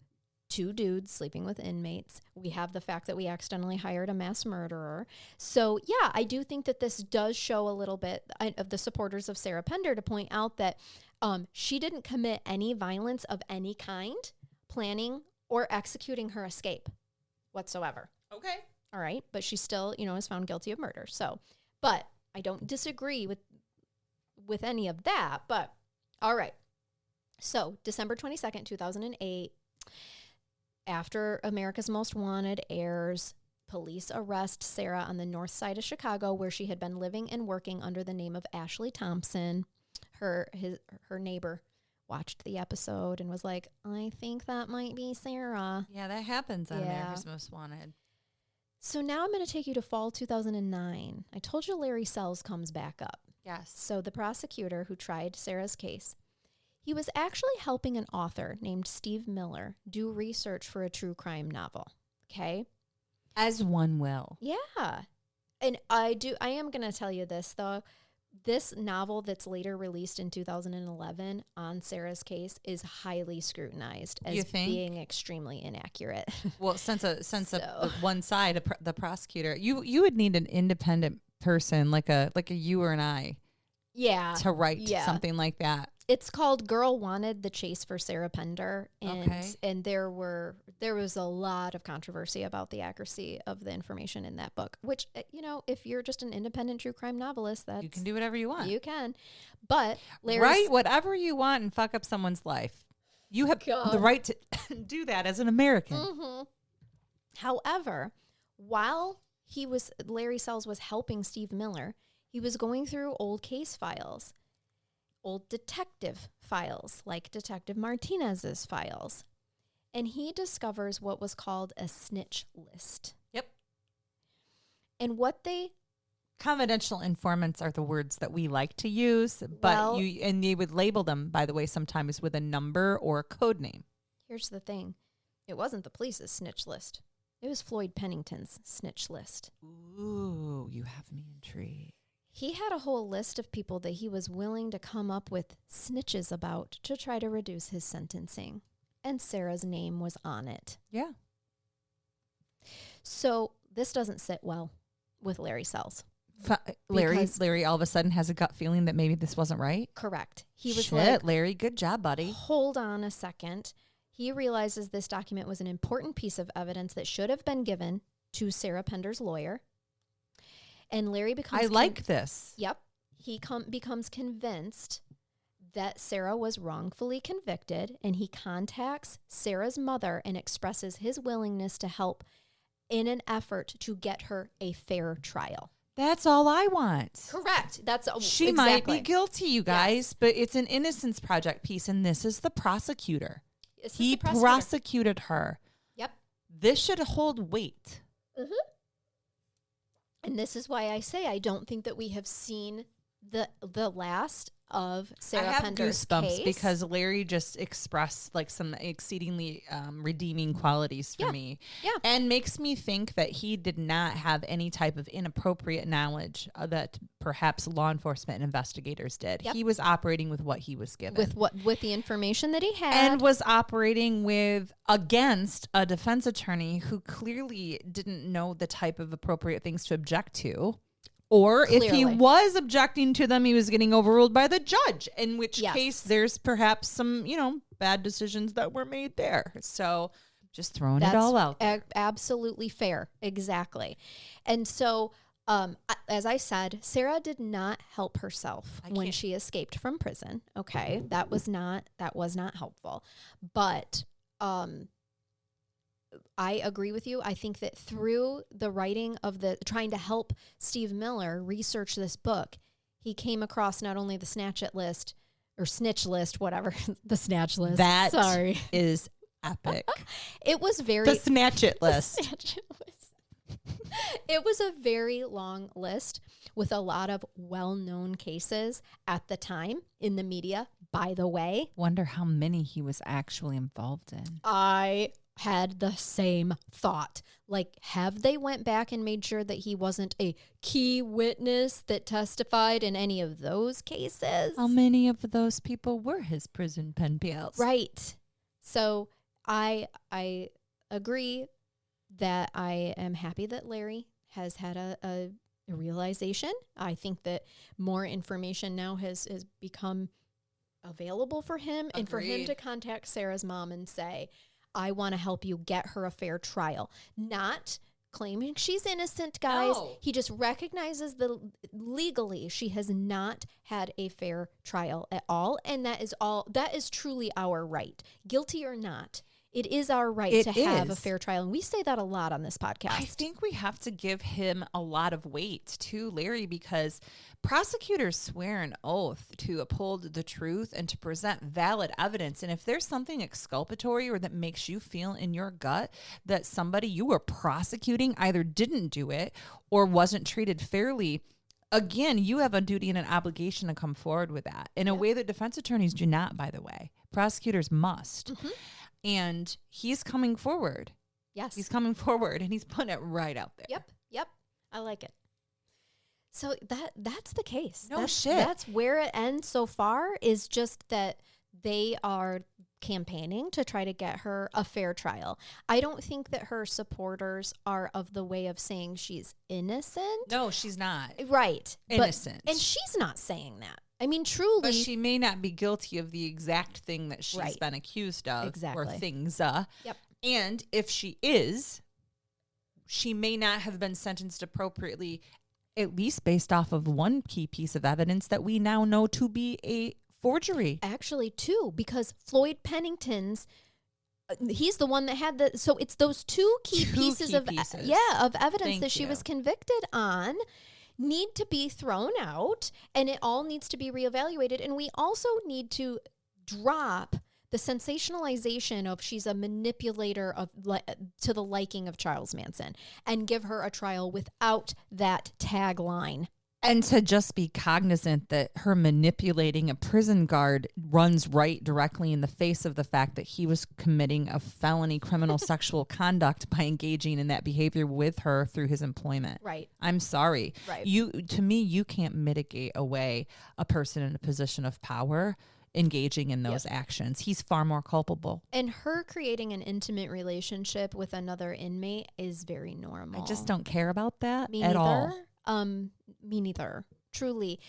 2 dudes sleeping with inmates. We have the fact that we accidentally hired a mass murderer. So yeah, I do think that this does show a little bit of the supporters of Sarah Pender to point out that she didn't commit any violence of any kind, planning or executing her escape whatsoever. Okay. All right. But she still, is found guilty of murder. So, but I don't disagree with any of that. But all right. So December 22nd, 2008, after America's Most Wanted airs, police arrest Sarah on the north side of Chicago, where she had been living and working under the name of Ashley Thompson. Her neighbor watched the episode and was like, I think that might be Sarah. Yeah, that happens on Yeah. America's Most Wanted. So now I'm going to take you to fall 2009. I told you Larry Sells comes back up. Yes. So the prosecutor who tried Sarah's case, he was actually helping an author named Steve Miller do research for a true crime novel. Okay? As one will. Yeah. And I am going to tell you this, though. This novel that's later released in 2011 on Sarah's case is highly scrutinized You as think? being extremely inaccurate. Well, since So- one side, the prosecutor, you would need an independent person like a you or an I Yeah. to write Yeah. something like that. It's called Girl Wanted: The Chase for Sarah Pender, and Okay. there was a lot of controversy about the accuracy of the information in that book, which if you're just an independent true crime novelist, You can do whatever you want. you can. But Larry's, Write whatever you want and fuck up someone's life. You have God. the right to do that as an American. Mhm. However, while Larry Sells was helping Steve Miller, he was going through old case files, old detective files, like Detective Martinez's files. And he discovers what was called a snitch list. Yep. And what they... Confidential informants are the words that we like to use, but Well- you would label them, by the way, sometimes with a number or a code name. Here's the thing. It wasn't the police's snitch list. It was Floyd Pennington's snitch list. Ooh, you have me intrigued. He had a whole list of people that he was willing to come up with snitches about to try to reduce his sentencing. And Sarah's name was on it. Yeah. So this doesn't sit well with Larry Sells. Larry Because- all of a sudden has a gut feeling that maybe this wasn't right. Correct. He was Shit, like, Larry, good job, buddy. hold on a second. He realizes this document was an important piece of evidence that should have been given to Sarah Pender's lawyer. And Larry becomes... I like this. Yep. He becomes convinced that Sarah was wrongfully convicted, and he contacts Sarah's mother and expresses his willingness to help in an effort to get her a fair trial. That's all I want. Correct. That's She might be guilty, you guys, but it's an Innocence Project piece, and this is the prosecutor. He prosecuted her. Yep. This should hold weight. Mm-hmm. And this is why I say I don't think that we have seen the last of Sarah Pender's case. Because Larry just expressed like some exceedingly redeeming qualities for me. Yeah. And makes me think that he did not have any type of inappropriate knowledge that perhaps law enforcement investigators did. Yep. He was operating with what he was given. With the information that he had. And was operating against a defense attorney who clearly didn't know the type of appropriate things to object to. Or if he was objecting to them, he was getting overruled by the judge, in which case there's perhaps some, bad decisions that were made there. So just throwing it all out there. Absolutely fair. Exactly. And so, as I said, Sarah did not help herself when she escaped from prison. Okay. That was not helpful. But, I agree with you. I think that through the writing of trying to help Steve Miller research this book, he came across not only the snitch list, whatever, the snatch list. That is epic. It was the snatch it list. It was a very long list with a lot of well-known cases at the time in the media, by the way. Wonder how many he was actually involved in. I had the same thought. Like, have they went back and made sure that he wasn't a key witness that testified in any of those cases? How many of those people were his prison pen pals? Right. So I agree that I am happy that Larry has had a realization. I think that more information now has become available for him. Agreed. And for him to contact Sarah's mom and say, I want to help you get her a fair trial. Not claiming she's innocent, guys. No. He just recognizes that legally she has not had a fair trial at all. And that is truly our right. Guilty or not, it is our right to have a fair trial. And we say that a lot on this podcast. I think we have to give him a lot of weight to Larry, because prosecutors swear an oath to uphold the truth and to present valid evidence. And if there's something exculpatory or that makes you feel in your gut that somebody you were prosecuting either didn't do it or wasn't treated fairly, again, you have a duty and an obligation to come forward with that in a way that defense attorneys do not, by the way. Prosecutors must. Mm-hmm. And he's coming forward. Yes. He's coming forward and he's putting it right out there. Yep. I like it. So that's the case. Shit. That's where it ends so far, is just that they are campaigning to try to get her a fair trial. I don't think that her supporters are of the way of saying she's innocent. No, she's not. Right. Innocent. And she's not saying that. I mean, truly. But she may not be guilty of the exact thing that she's been accused of. Exactly. Or things. Yep. And if she is, she may not have been sentenced appropriately, at least based off of one key piece of evidence that we now know to be a forgery. Actually, two, because Floyd Pennington's, he's the one that had so it's those two key pieces of evidence that she was convicted on need to be thrown out, and it all needs to be reevaluated. And we also need to drop the sensationalization of she's a manipulator to the liking of Charles Manson, and give her a trial without that tagline. And to just be cognizant that her manipulating a prison guard runs right directly in the face of the fact that he was committing a felony criminal sexual conduct by engaging in that behavior with her through his employment. Right. I'm sorry. Right. To me, you can't mitigate away a person in a position of power engaging in those actions. He's far more culpable. And her creating an intimate relationship with another inmate is very normal. I just don't care about that Me at neither. all. Me neither. Truly.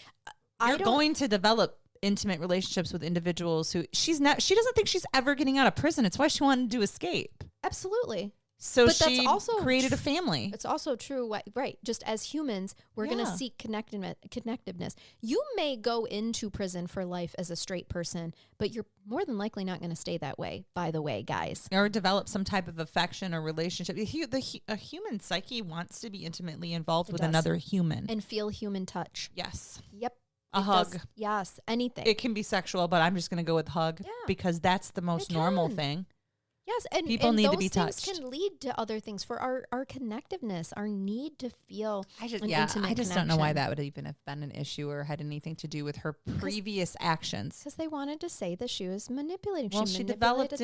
You're going to develop intimate relationships with individuals who she doesn't think she's ever getting out of prison. It's why she wanted to escape. Absolutely. So But she that's also created a family. It's also true, right? Just as humans, we're going to seek connectiveness. You may go into prison for life as a straight person, but you're more than likely not going to stay that way, by the way, guys. Or develop some type of affection or relationship. A human psyche wants to be intimately involved with another human. And feel human touch. Yes. Yep. A hug. Yes, anything. It can be sexual, but I'm just going to go with hug because that's the most normal thing. Yes, and people need to be those touched. things can lead to other things for our connectiveness, our need to feel intimate I just connection. don't know why that would even have been an issue or had anything to do with her previous actions. Because they wanted to say that she was manipulating. Well, she developed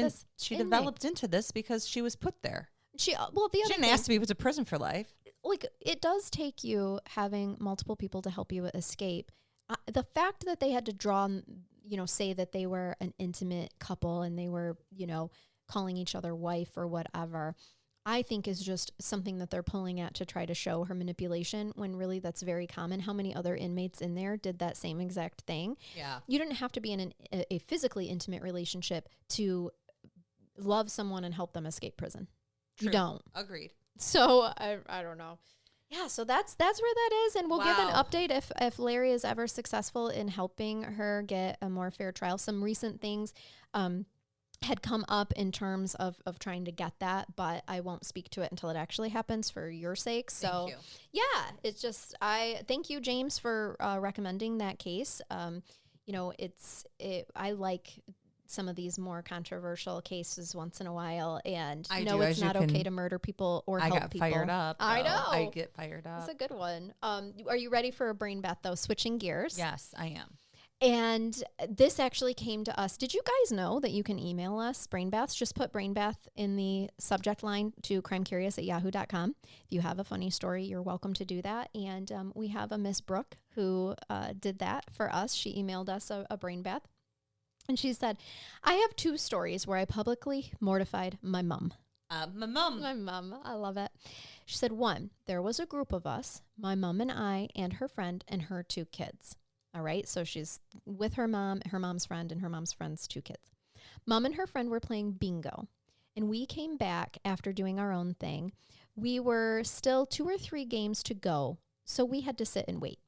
into this because she was put there. She didn't ask to be put to prison for life. Like, it does take you having multiple people to help you escape. The fact that they had to draw, say that they were an intimate couple and they were, calling each other wife or whatever, I think is just something that they're pulling at to try to show her manipulation, when really that's very common. How many other inmates in there did that same exact thing? Yeah. You didn't have to be in a physically intimate relationship to love someone and help them escape prison. True. You don't. Agreed. So I don't know. Yeah, so that's where that is, and we'll give an update if Larry is ever successful in helping her get a more fair trial. Some recent things had come up in terms of trying to get that, but I won't speak to it until it actually happens for your sake. So, thank you. Yeah, it's just, I thank you, James, for recommending that case. I like some of these more controversial cases once in a while, and it's not okay to murder people or help people. I got fired up. I know. I get fired up. That's a good one. Are you ready for a brain bath, though? Switching gears. Yes, I am. And this actually came to us. Did you guys know that you can email us brain baths? Just put brain bath in the subject line to crimecurious@yahoo.com. If you have a funny story, you're welcome to do that. And we have a Miss Brooke who did that for us. She emailed us a brain bath. And she said, I have 2 stories where I publicly mortified my mom. My mom. I love it. She said, 1, there was a group of us, my mom and I and her friend and her 2 kids. All right, so she's with her mom, her mom's friend, and her mom's friend's 2 kids. Mom and her friend were playing bingo, and we came back after doing our own thing. We were still 2 or 3 games to go, so we had to sit and wait.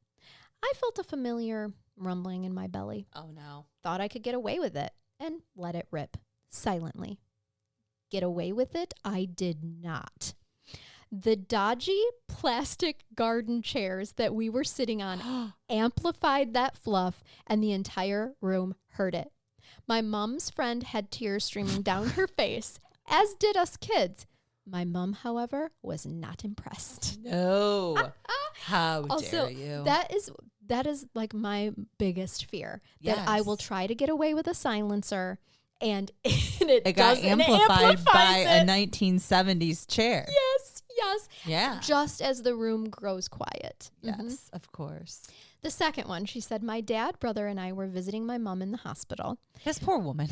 I felt a familiar rumbling in my belly. Oh, no. Thought I could get away with it and let it rip silently. Get away with it? I did not. The dodgy plastic garden chairs that we were sitting on amplified that fluff, and the entire room heard it. My mom's friend had tears streaming down her face, as did us kids. My mom, however, was not impressed. No. How dare you? That is like my biggest fear, that I will try to get away with a silencer, and it got amplified by a 1970s chair. Yes. Yeah. Just as the room grows quiet. Yes, of course. The second one, she said, my dad, brother, and I were visiting my mom in the hospital. This poor woman.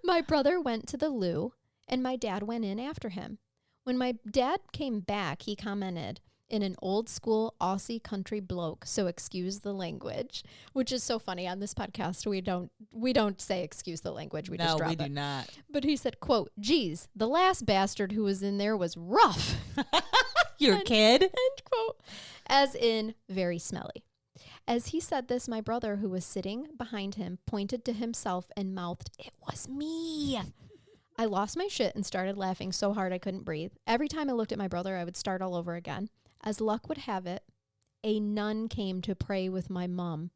My brother went to the loo, and my dad went in after him. When my dad came back, he commented in an old school Aussie country bloke, so excuse the language, which is so funny. On this podcast, we don't say excuse the language. We just drop it. No, we do not. But he said, quote, geez, the last bastard who was in there was rough. Your kid? End quote. As in very smelly. As he said this, my brother, who was sitting behind him, pointed to himself and mouthed, it was me. I lost my shit and started laughing so hard I couldn't breathe. Every time I looked at my brother, I would start all over again. As luck would have it, a nun came to pray with my mom.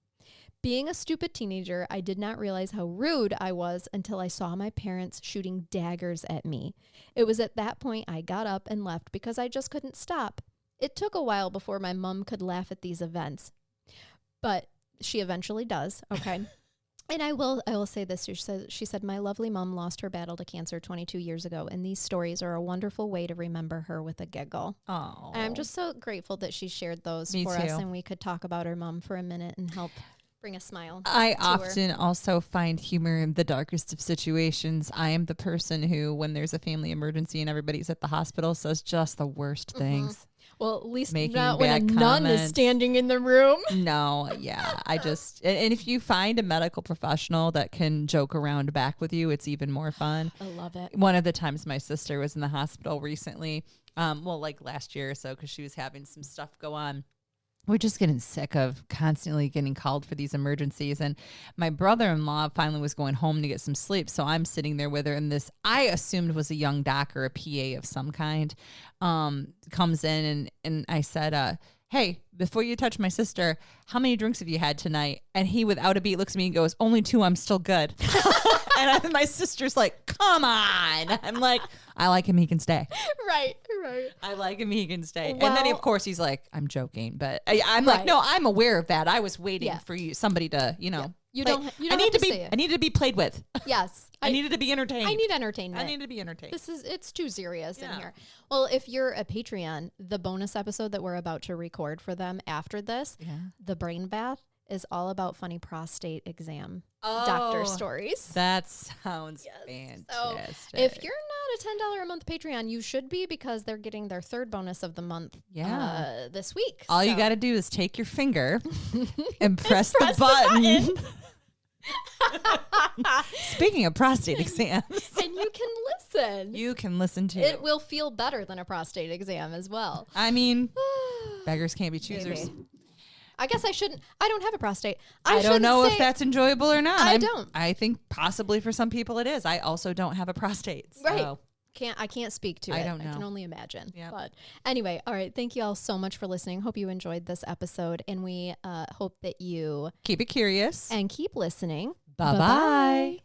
Being a stupid teenager, I did not realize how rude I was until I saw my parents shooting daggers at me. It was at that point I got up and left because I just couldn't stop. It took a while before my mom could laugh at these events, but she eventually does. Okay. And I will say this. She said, my lovely mom lost her battle to cancer 22 years ago, and these stories are a wonderful way to remember her with a giggle. Oh, I'm just so grateful that she shared those Me for too. us, and we could talk about her mom for a minute and help bring a smile. I to often her. also find humor in the darkest of situations. I am the person who, when there's a family emergency and everybody's at the hospital, says just the worst things. Well, at least making not when a bad nun is comments. standing in the room. No, yeah. I just, and if you find a medical professional that can joke around back with you, it's even more fun. I love it. One of the times my sister was in the hospital recently, like last year or so, because she was having some stuff go on. We're just getting sick of constantly getting called for these emergencies. And my brother-in-law finally was going home to get some sleep. So I'm sitting there with her, and this, I assumed was a young doc or a PA of some kind, comes in, and I said, hey, before you touch my sister, how many drinks have you had tonight? And he, without a beat, looks at me and goes, only 2, I'm still good. And my sister's like, come on. I'm like, I like him, he can stay. Right. I like him, he can stay. Well, and then, of course, he's like, I'm joking. But I'm Right. like, no, I'm aware of that. I was waiting Yeah. for somebody to, You play. don't I have need to be, say it. I needed to be played with. Yes. I needed to be entertained. I need entertainment. I need to be entertained. It's too serious in Yeah. here. Well, if you're a Patreon, the bonus episode that we're about to record for them after this, the brain bath, is all about funny prostate exam doctor stories. That sounds Yes. So fantastic. if you're not a $10 a month Patreon, you should be, because they're getting their third bonus of the month this week. All you got to do is take your finger and press the button. Speaking of prostate exams, and you can listen. you can listen to It will feel better than a prostate exam as well. I mean, beggars can't be choosers. Maybe. I guess I shouldn't. I don't have a prostate. I don't know if say- that's enjoyable or not. I don't. I think possibly for some people it is. I also don't have a prostate. So. Right. I can't speak to it. I don't know. I can only imagine. Yep. But anyway, all right. Thank you all so much for listening. Hope you enjoyed this episode, and we hope that you Keep it curious. and keep listening. Bye-bye.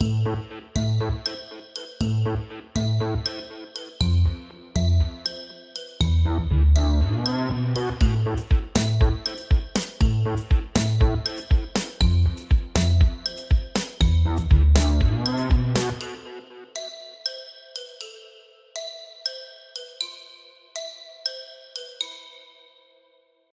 Bye-bye.